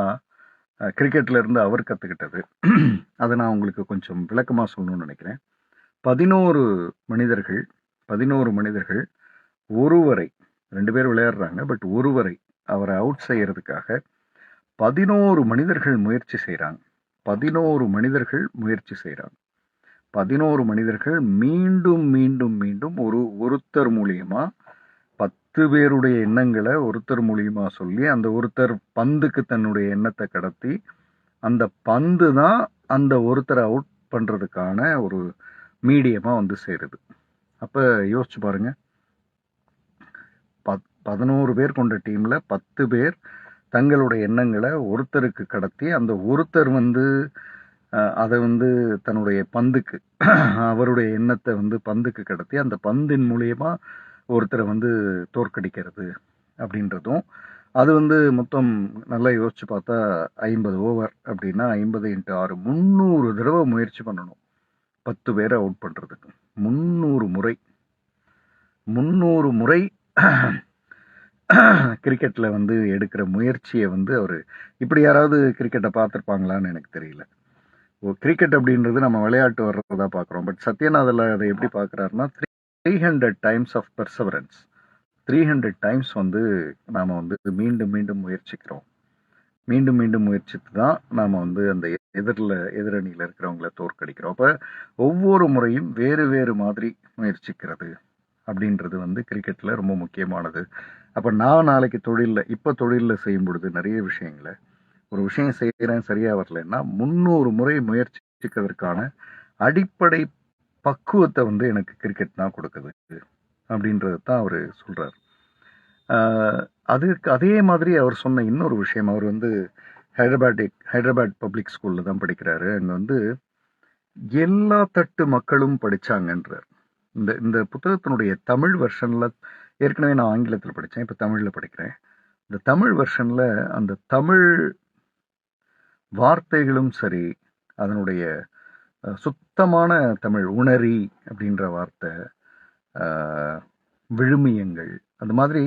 Speaker 1: கிரிக்கெட்ல இருந்து அவர் கத்துக்கிட்டது. அத நான் உங்களுக்கு கொஞ்சம் விளக்கமா சொல்லணும்னு நெனைக்கிறேன். 11 மனிதர்கள் 11 மனிதர்கள் ஒருவரை 2 பேர் விளையாடுறாங்க. பட் ஒருவரை அவர அவுட் செய்யறதுக்காக 11 மனிதர்கள் முயற்சி செய்றாங்க. 11 மனிதர்கள் முயற்சி செய்றாங்க. 11 மனிதர்கள் மீண்டும், மீண்டும், மீண்டும் ஒருத்தர் மூலியமா 10 பேருடைய எண்ணங்கள ஒருத்தர் மூலியமா சொல்லி, அந்த ஒருத்தர் பந்துக்கு தன்னுடைய எண்ணத்த கடத்தி, அந்த பந்து தான் அந்த ஒருத்தர அவுட் பண்றதுக்கான ஒரு மீடியமா வந்து சேருது. அப்ப யோசிச்சு பாருங்க. 11 பேர் கொண்ட டீம்ல 10 பேர் தங்களுடைய எண்ணங்கள ஒருத்தருக்கு கடத்தி, அந்த ஒருத்தர் வந்து அத வந்து தன்னுடைய பந்துக்கு அவருடைய எண்ணத்த வந்து பந்துக்கு கடத்தி, அந்த பந்தின் மூலியமா ஒருத்தர வந்து தோற்கடிக்கிறது அப்படின்றதும், அது வந்து மொத்தம் நல்லா யோசிச்சு பார்த்தா 50 ஓவர் அப்படின்னா 50 × 6 300 தடவ முயற்சி பண்ணணும். 10 பேர அவுட் பண்றதுக்கு. 300 முறை. 300 முறை கிரிக்கெட்ல வந்து எடுக்கிற முயற்சிய வந்து அவரு இப்படி யாராவது கிரிக்கெட்ட பார்த்திருப்பாங்களான்னு எனக்கு தெரியல. கிரிக்கெட் அப்படின்றது நம்ம விளையாட்டு வர்றதா பார்க்குறோம். பட் சத்யநாதெல்லா அத எப்படி பார்க்குறாருன்னா, 300 டைம்ஸ் ஆஃப் பெர்செவரன்ஸ். 300 டைம்ஸ் வந்து நாம வந்து மீண்டும், மீண்டும் முயற்சிக்கிறோம். மீண்டும், மீண்டும் முயற்சித்து தான் நாம வந்து அந்த எதிரணியில இருக்கிறவங்கள தோற்கடிக்கிறோம். அப்ப ஒவ்வொரு முறையும் வேறு, வேறு மாதிரி முயற்சிக்கிறது அப்படின்றது வந்து கிரிக்கெட்ல ரொம்ப முக்கியமானது. அப்ப நான் நாளைக்கு தொழில்ல செய்யும் பொழுது நெறைய விஷயங்கள, ஒரு விஷயம் செய்றேன் சரியா வரலன்னா, 300 முறை முயற்சிக்கிறதற்கான அடிப்படை பக்குவத்த வந்து எனக்கு கிரிக்கெட் தான் குடுக்குது. அப்படின்றத தான் அவரு சொல்றாரு. ஆ அதே மாதிரி அவர் சொன்ன இன்னொரு விஷயம், அவர் வந்து ஹைதராபாத் பப்ளிக் ஸ்கூல்ல தான் படிக்கிறாரு. அங்க வந்து எல்லா தட்டு மக்களும் படிச்சாங்கன்றார். இந்த இந்த புத்தகத்தினுடைய தமிழ் வெர்ஷன்ல ஏற்கனவே நான் ஆங்கிலத்தில படிச்சேன். இப்ப தமிழ்ல படிக்கிறேன். இந்த தமிழ் வெர்ஷன்ல அந்த தமிழ் வார்த்தைகளும் சரி, அதனுடைய சுத்தமான தமிழ் உணரி அப்படின்ற வார்த்தை, விழுமியங்கள், அந்த மாதிரி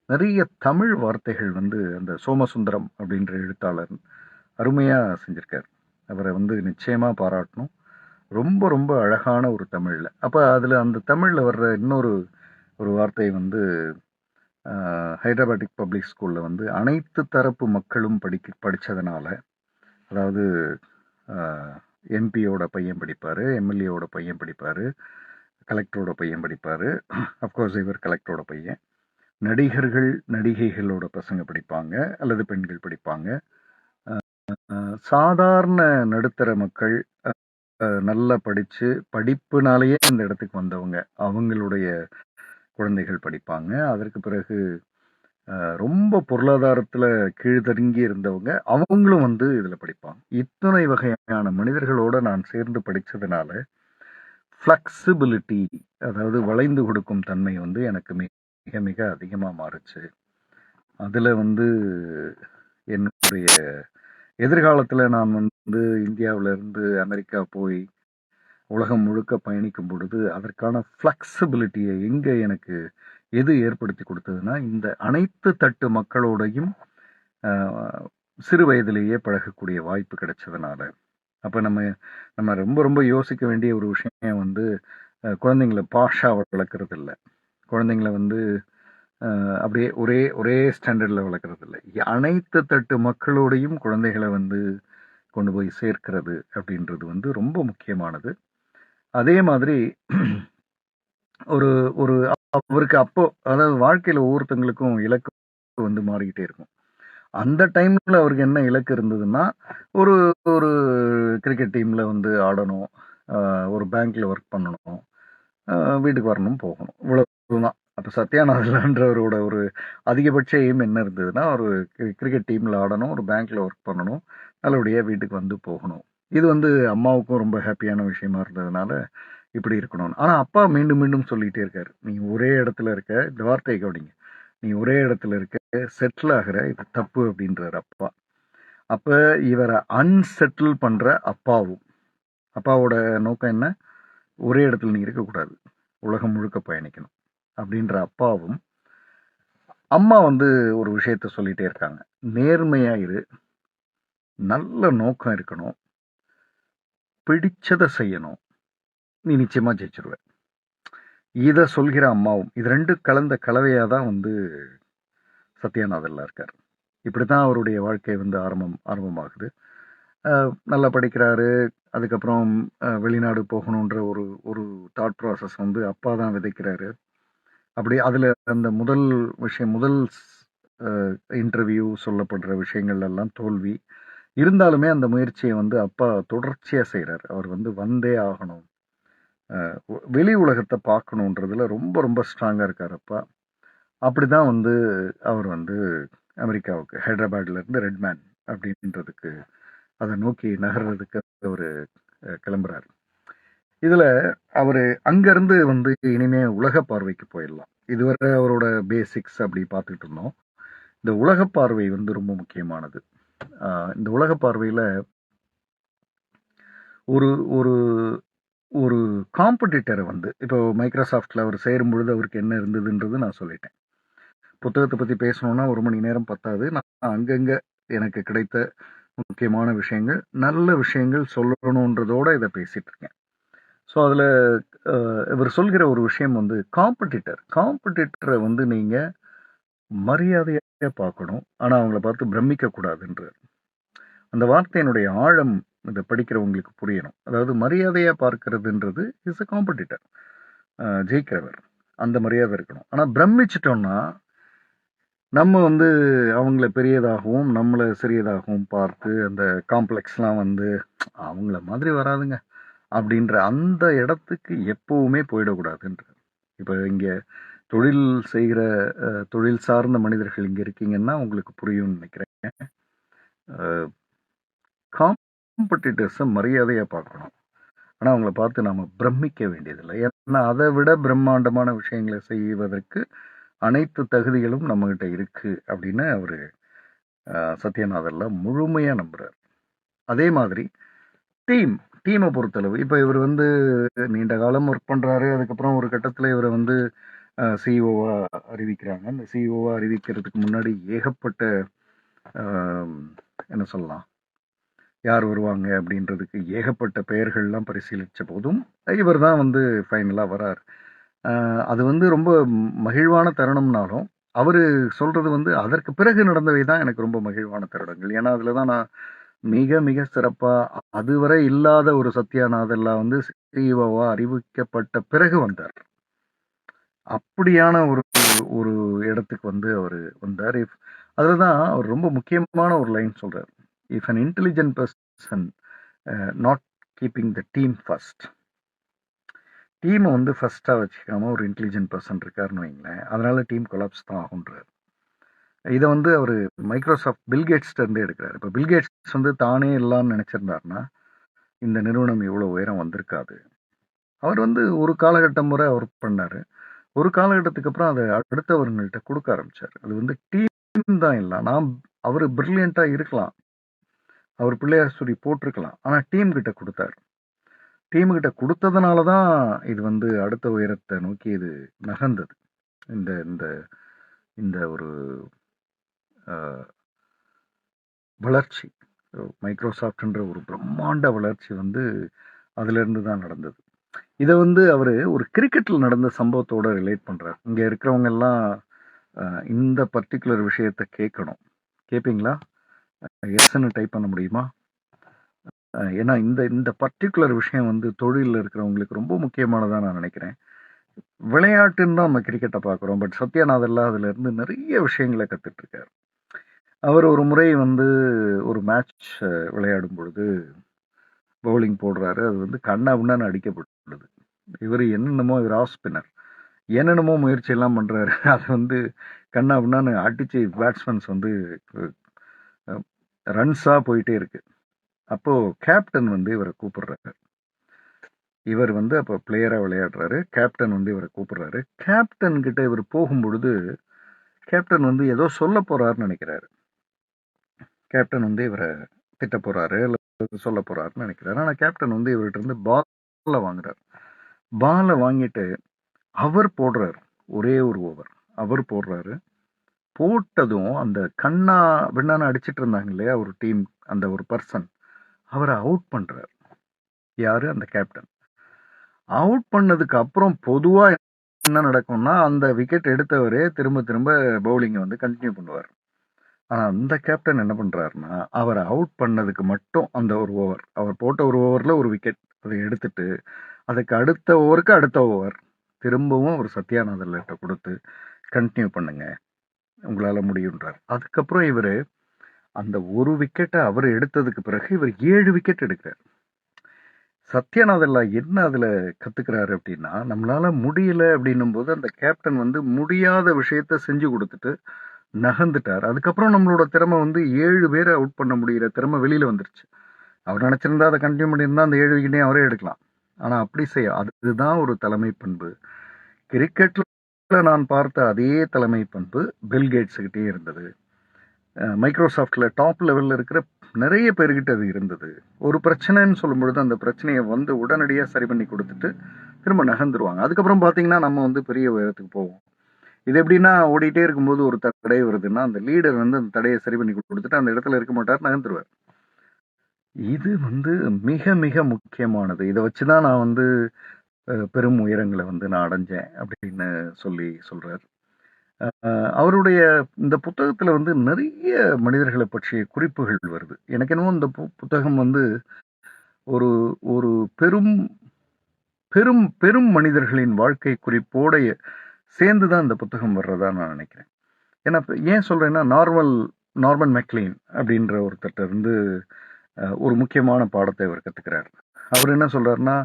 Speaker 1: நிறைய தமிழ் வார்த்தைகள் வந்து அந்த சோமசுந்தரம் அப்படின்ற எழுத்தாளர் அருமையா செஞ்சிருக்கார். அவரை வந்து நிச்சயமா பாராட்டணும். ரொம்ப ரொம்ப அழகான ஒரு தமிழ்ல. அப்ப அதுல அந்த தமிழ்ல வர்ற இன்னொரு ஒரு வார்த்தை வந்து ஹைதராபாடிக் பப்ளிக் ஸ்கூல்ல வந்து அனைத்து தரப்பு மக்களும் படிச்சதுனால, அதாவது எம்பியோட பையன் படிப்பாரு, எம்எல்ஏவோட பையன் படிப்பாரு, கலெக்டரோட பையன் படிப்பாரு. அஃப்கோர்ஸ் இவர் கலெக்டரோட பையன். நடிகர்கள், நடிகைகளோட பசங்க படிப்பாங்க அல்லது பெண்கள் படிப்பாங்க. சாதாரண நடுத்தர மக்கள் நல்லா படிச்சு, படிப்புனாலேயே இந்த இடத்துக்கு வந்தவங்க, அவங்களுடைய குழந்தைகள் படிப்பாங்க. அதற்கு பிறகு ரொம்ப பொருளாதாரத்துல கீழ்த்தங்கி இருந்தவங்க, அவங்களும் வந்து இதுல படிப்பாங்க. இத்தனை வகையான மனிதர்களோட நான் சேர்ந்து படிச்சதுனால, ஃப்ளெக்சிபிலிட்டி, அதாவது வளைந்து கொடுக்கும் தன்மை வந்து எனக்கு மிக மிக அதிகமாக மாறுச்சு. அதில் வந்து என்னுடைய எதிர்காலத்தில் நான் வந்து இந்தியாவிலேருந்து அமெரிக்கா போய் உலகம் முழுக்க பயணிக்கும் பொழுது அதற்கான ஃப்ளெக்சிபிலிட்டியை எங்கே எனக்கு எது ஏற்படுத்தி கொடுத்ததுன்னா, இந்த அனைத்து தட்டு மக்களோடையும் சிறு வயதிலேயே பழகக்கூடிய வாய்ப்பு கிடைச்சதுனால. அப்போ நம்ம நம்ம ரொம்ப ரொம்ப யோசிக்க வேண்டிய ஒரு விஷயம் வந்து குழந்தைங்கள பாஷா வளர்க்குறது இல்லை. குழந்தைங்கள வந்து அப்படியே ஒரே ஒரே ஸ்டாண்டர்டில் வளர்க்குறது இல்லை. அனைத்து தட்டு மக்களோடையும் குழந்தைகளை வந்து கொண்டு போய் சேர்க்கிறது அப்படின்றது வந்து ரொம்ப முக்கியமானது. அதே மாதிரி ஒரு ஒரு அவருக்கு அப்போ, அதாவது வாழ்க்கையில் ஒவ்வொருத்தங்களுக்கும் இலக்கு வந்து மாறிக்கிட்டே இருக்கும். அந்த டைம்ல அவருக்கு என்ன இலக்கு இருந்ததுன்னா, ஒரு ஒரு கிரிக்கெட் டீம்ல வந்து ஆடணும், ஒரு பேங்க்ல ஒர்க் பண்ணணும், வீட்டுக்கு வரணும், போகணும், இவ்வளவுதான். அப்போ சத்யாநாதன்றவரோட ஒரு அதிகபட்ச எய்ம் என்ன இருந்ததுன்னா, ஒரு கிரிக்கெட் டீம்ல ஆடணும், ஒரு பேங்க்ல ஒர்க் பண்ணணும், நல்லபடியாக வீட்டுக்கு வந்து போகணும். இது வந்து அம்மாவுக்கும் ரொம்ப ஹாப்பியான விஷயமா இருந்ததுனால இப்படி இருக்கணும். ஆனால் அப்பா மீண்டும் மீண்டும் சொல்லிகிட்டே இருக்காரு, நீ ஒரே இடத்துல இருக்க, இந்த வார்த்தையை கவனிங்க, நீ ஒரே இடத்துல இருக்க, செட்டில் ஆகிற, இது தப்பு அப்படின்றார் அப்பா. அப்போ இவரை அன்செட்டில் பண்ணுற அப்பாவும், அப்பாவோட நோக்கம் என்ன, ஒரே இடத்துல நீ இருக்கக்கூடாது, உலகம் முழுக்க பயணிக்கணும் அப்படின்ற அப்பாவும், அம்மா வந்து ஒரு விஷயத்த சொல்லிகிட்டே இருக்காங்க, நேர்மையாக இரு, நல்ல நோக்கம் இருக்கணும், பிடிச்சதை செய்யணும், நீ நிச்சயமாக ஜெயிச்சிருவ. இதை சொல்கிற அம்மாவும், இது ரெண்டு கலந்த கலவையாக தான் வந்து சத்யாநாதன்ல இருக்கார். இப்படி தான் அவருடைய வாழ்க்கை வந்து ஆரம்பமாகுது. நல்லா படிக்கிறாரு. அதுக்கப்புறம் வெளிநாடு போகணுன்ற ஒரு ஒரு தாட் ப்ராசஸ் வந்து அப்பா தான் விதைக்கிறாரு. அப்படி அதில் அந்த முதல் விஷயம், முதல் இன்டர்வியூ சொல்லப்படுற விஷயங்கள் எல்லாம் தோல்வி இருந்தாலுமே அந்த முயற்சியை வந்து அப்பா தொடர்ச்சியாக செய்கிறார். அவர் வந்து வந்தே ஆகணும், வெளி உலகத்தை பார்க்கணுன்றதுல ரொம்ப ரொம்ப ஸ்ட்ராங்காக இருக்கார் அப்பா. அப்படி தான் வந்து அவர் வந்து அமெரிக்காவுக்கு, ஹைதராபாத்லேருந்து ரெட்மேன் அப்படின்றதுக்கு அதை நோக்கி நகர்றதுக்கு அவர் கிளம்புறாரு. இதில் அவர் அங்கேருந்து வந்து இனிமே உலக பார்வைக்கு போயிடலாம். இதுவரை அவரோட பேசிக்ஸ் அப்படி பார்த்துக்கிட்டு இருந்தோம். இந்த உலக பார்வை வந்து ரொம்ப முக்கியமானது. இந்த உலக பார்வையில் ஒரு ஒரு ஒரு காம்படிட்டரை வந்து, இப்போ மைக்ரோசாஃப்டில் அவர் சேரும் பொழுது அவருக்கு என்ன இருந்ததுன்றது நான் சொல்லிட்டேன். புத்தகத்தை பற்றி பேசணுன்னா 1 மணி நேரம் பத்தாது. நான் அங்கங்கே எனக்கு கிடைத்த முக்கியமான விஷயங்கள், நல்ல விஷயங்கள் சொல்லணுன்றதோடு இதை பேசிகிட்டு இருக்கேன். ஸோ அதில் இவர் சொல்கிற ஒரு விஷயம் வந்து காம்படிட்டரை வந்து நீங்கள் மரியாதையாக பார்க்கணும், ஆனால் அவங்கள பார்த்து பிரமிக்கக்கூடாதுன்றார். அந்த வார்த்தையினுடைய ஆழம் இதை படிக்கிறவங்களுக்கு புரியணும். அதாவது மரியாதையாக பார்க்கறதுன்றது இஸ் அ காம்படிட்டர், ஜெயிக்கிறவர், அந்த மரியாதை இருக்கணும். ஆனால் பிரமிச்சிட்டோம்னா நம்ம வந்து அவங்கள பெரியதாகவும் நம்மளை சிறியதாகவும் பார்த்து அந்த காம்ப்ளெக்ஸ்லாம் வந்து அவங்கள மாதிரி வராதுங்க அப்படின்ற அந்த இடத்துக்கு எப்பவுமே போயிடக்கூடாதுன்ற. இப்போ இங்கே தொழில் செய்கிற தொழில் சார்ந்த மனிதர்கள் இங்கே இருக்கீங்கன்னா உங்களுக்கு புரியும்னு நினைக்கிறேன். காம்படிட்டர்ஸை மரியாதையாக பார்க்கணும், ஆனால் அவங்கள பார்த்து நாம் பிரமிக்க வேண்டியதில்லை. ஏன்னா அதை விட பிரம்மாண்டமான விஷயங்களை செய்வதற்கு அனைத்து தகுதிகளும் நம்மகிட்ட இருக்கு அப்படின்னு அவர் சத்யநாதன்ல முழுமையாக நம்புறார். அதே மாதிரி டீமை பொறுத்தளவு, இப்போ இவர் வந்து நீண்ட காலம் ஒர்க் பண்ணுறாரு. அதுக்கப்புறம் ஒரு கட்டத்தில் இவரை வந்து சிஇஓவாக அறிவிக்கிறாங்க. அந்த சிஇஓவாக அறிவிக்கிறதுக்கு முன்னாடி ஏகப்பட்ட என்ன சொல்லலாம், யார் வருவாங்க அப்படின்றதுக்கு ஏகப்பட்ட பெயர்கள்லாம் பரிசீலித்த போதும் இவர் தான் வந்து ஃபைனலாக வரார். அது வந்து ரொம்ப மகிழ்வான தருணம்னாலும் அவர் சொல்கிறது வந்து அதற்கு பிறகு நடந்தவை தான் எனக்கு ரொம்ப மகிழ்வான தருணங்கள். ஏன்னா அதில் தான் நான் மிக மிக சிறப்பாக, அதுவரை இல்லாத ஒரு சத்யாநாதன்லாம் வந்து சிஇஓவா அறிவிக்கப்பட்ட பிறகு வந்தார். அப்படியான ஒரு ஒரு இடத்துக்கு வந்து அவர் வந்தார். அதில் தான் அவர் ரொம்ப முக்கியமான ஒரு லைன் சொல்கிறார், if an intelligent person not keeping the team first, டீமை வந்து ஃபர்ஸ்ட்டாக வச்சுக்காமல் ஒரு இன்டெலிஜென்ட் பர்சன் இருக்காருன்னு வைங்களேன், அதனால டீம் கொலாப்ஸ் தான் ஆகுன்றார். இதை வந்து அவர் மைக்ரோசாஃப்ட் பில்கேட்ஸ்லேருந்தே எடுக்கிறார். இப்போ பில்கேட்ஸ் வந்து தானே எல்லாம்னு நினச்சிருந்தாருன்னா இந்த நிறுவனம் இவ்வளோ உயரம் வந்திருக்காது. அவர் வந்து ஒரு காலகட்டம் வரை ஒர்க் பண்ணாரு. ஒரு காலகட்டத்துக்கு அப்புறம் அத அடுத்தவர்கள்ட்ட குடுக்க ஆரம்பிச்சாரு. அது வந்து டீம் தான் இல்ல. அவரு பிரில்லியன்ட்டா இருக்கலாம். அவர் பிள்ளையார் சொல்லி போட்டிருக்கலாம். ஆனா டீம் கிட்ட குடுத்தாரு. டீம் கிட்ட குடுத்ததுனால தான் இது வந்து அடுத்த உயரத்த நோக்கி இது நகர்ந்தது. இந்த இந்த இந்த ஒரு அ வளர்ச்சி. மைக்ரோசாஃப்ட்ன்ற ஒரு பிரம்மாண்ட வளர்ச்சி வந்து அதிலிருந்து தான் நடந்தது. இத வந்து அவரு ஒரு கிரிக்கெட்ல நடந்த சம்பவத்தோட ரிலேட் பண்றாரு. இங்க இருக்கிறவங்க எல்லாம் அ இந்த பர்ட்டிகுலர் விஷயத்த கேட்கணும். கேட்பீங்களா? எஸ்ன்னு டைப் பண்ண முடியுமா? ஏன்னா இந்த இந்த பர்ட்டிகுலர் விஷயம் வந்து தொழில்ல இருக்கிறவங்களுக்கு ரொம்ப முக்கியமானதா நான் நினைக்கிறேன். விளையாட்டுன்னு தான் நம்ம கிரிக்கெட்ட பார்க்குறோம். பட் சத்யா நாதெல்லா அதுல இருந்து நெறைய விஷயங்கள கத்துட்டு இருக்காரு. அவர் ஒரு முறை வந்து ஒரு மேட்ச் விளையாடும் பொழுது பவுலிங் போடுறாரு. அது வந்து கன்னா பின்னான்னு அடிக்கப்பட்டுள்ளது. இவர் ஆஃப் ஸ்பின்னர். என்னென்னமோ முயற்சி எல்லாம் பண்றாரு. அது வந்து கன்னா பின்னான்னு அடிச்சு பேட்ஸ்மேன்ஸ் வந்து அ ரன்ஸா போயிட்டே இருக்கு. அப்போ கேப்டன் வந்து இவர கூப்பிடுறாரு. இவர் வந்து அப்ப பிளேயரா விளையாடுறாரு. கேப்டன் வந்து இவர கூப்பிடுறாரு. கேப்டன் கிட்ட இவர் போகும்பொழுது, கேப்டன் வந்து ஏதோ சொல்லப் போறாருன்னு நெனைக்கிறாரு. கேப்டன் வந்து இவர திட்டப் போறாரு, இல்ல சொல்லப் போறாருன்னு நெனைக்கிறாரு. ஆனா கேப்டன் வந்து இவர்ட்ட இருந்து பால வாங்குறாரு. பால வாங்கிட்டு அவர் போடுறாரு. ஒரே ஒரு ஓவர். அவர் போடுறாரு. போட்டதும் அந்த கன்னா பின்னான்னு அடிச்சிட்டு இருந்தாங்க இல்லையா? ஒரு டீம் அந்த ஒரு பெர்சன். அவர அவுட் பண்றாரு. யாரு? அந்த கேப்டன். அவுட் பண்ணதுக்கு அப்புறம் பொதுவா என்ன நடக்கும்னா, அந்த விக்கெட் எடுத்தவரே திரும்ப திரும்ப பவுலிங்க வந்து கன்டின்யூ பண்ணுவாரு. ஆனா அந்த கேப்டன் என்ன பண்றாருன்னா, அவர அவுட் பண்ணதுக்கு மட்டும் அந்த ஒரு ஓவர். அவர் போட்ட ஒரு ஓவர்ல ஒரு விக்கெட். அத எடுத்துட்டு, அதுக்கு அடுத்த ஓவருக்கு அடுத்த ஓவர். திரும்பவும் அவர் சத்யாநாதன்கிட்ட குடுத்து, கன்டின்யூ பண்ணுங்க. உங்களால முடியுன்றாரு. அதுக்கப்புறம் இவரு அந்த ஒரு விக்கெட்ட அவரு எடுத்ததுக்கு பிறகு இவர் 7 விக்கெட் எடுக்கிறார். சத்யநாதல்லா என்ன அதுல கத்துக்கிறாரு அப்படின்னா, நம்மளால முடியல அப்படின்னும்போது அந்த கேப்டன் வந்து முடியாத விஷயத்த செஞ்சு குடுத்துட்டு நகர்ந்துட்டார். அதுக்கப்புறம் நம்மளோட திறமை வந்து 7 பேர அவுட் பண்ண முடியிற திறமை வெளியில வந்துருச்சு. அவர் நினைச்சிருந்தா அத கன்டின்யூ பண்ணியிருந்தா அந்த 7 விக்கெட்டையும் அவரே எடுக்கலாம். ஆனா அப்படி அதுதான் ஒரு தலைமை பண்பு. கிரிக்கெட்ல நான் பார்த்த அதே தலைமை பண்பு பில் கேட்ஸ் கிட்டயே இருந்தது. மைக்ரோசாஃப்ட்ல டாப் லெவல்ல இருக்கிற நிறைய பேர்கிட்ட அது இருந்தது. ஒரு பிரச்சனைன்னு சொல்லும்பொழுது அந்த பிரச்சனைய வந்து உடனடியா சரி பண்ணி குடுத்துட்டு, திரும்ப நகர்ந்துருவாங்க. அதுக்கப்புறம் பார்த்தீங்கன்னா, நம்ம வந்து பெரிய உயரத்துக்கு போவோம். இது எப்படின்னா, ஓடிட்டே இருக்கும்போது ஒரு தடை வருதுன்னா, அந்த லீடர் வந்து அந்த தடைய சரி பண்ணி குடுத்துட்டு, அந்த இடத்துல இருக்க மாட்டார், நகர்ந்துருவார். இது வந்து மிக, மிக முக்கியமானது. இத வச்சு தான் நான் வந்து பெரும் உயரங்கள வந்து நான் அடைஞ்சேன் அப்படின்னு சொல்றாரு. அவருடைய இந்த புத்தகத்துல வந்து நிறைய மனிதர்கள பற்றிய குறிப்புகள் வருது. எனக்கு என்னமோ இந்த புத்தகம் வந்து ஒரு ஒரு பெரும் பெரும் பெரும் மனிதர்களின் வாழ்க்கை குறிப்போட சேர்ந்து தான் இந்த புத்தகம் வர்றதா நான் நினைக்கிறேன். ஏன்னா ஏன் சொல்றேன்னா, நார்மன் மெக்லீன் அப்படின்ற ஒருத்தர்ட்ட இருந்து ஒரு முக்கியமான பாடத்தை இவர் கத்துக்கிறார். அவர் என்ன சொல்றாருன்னா,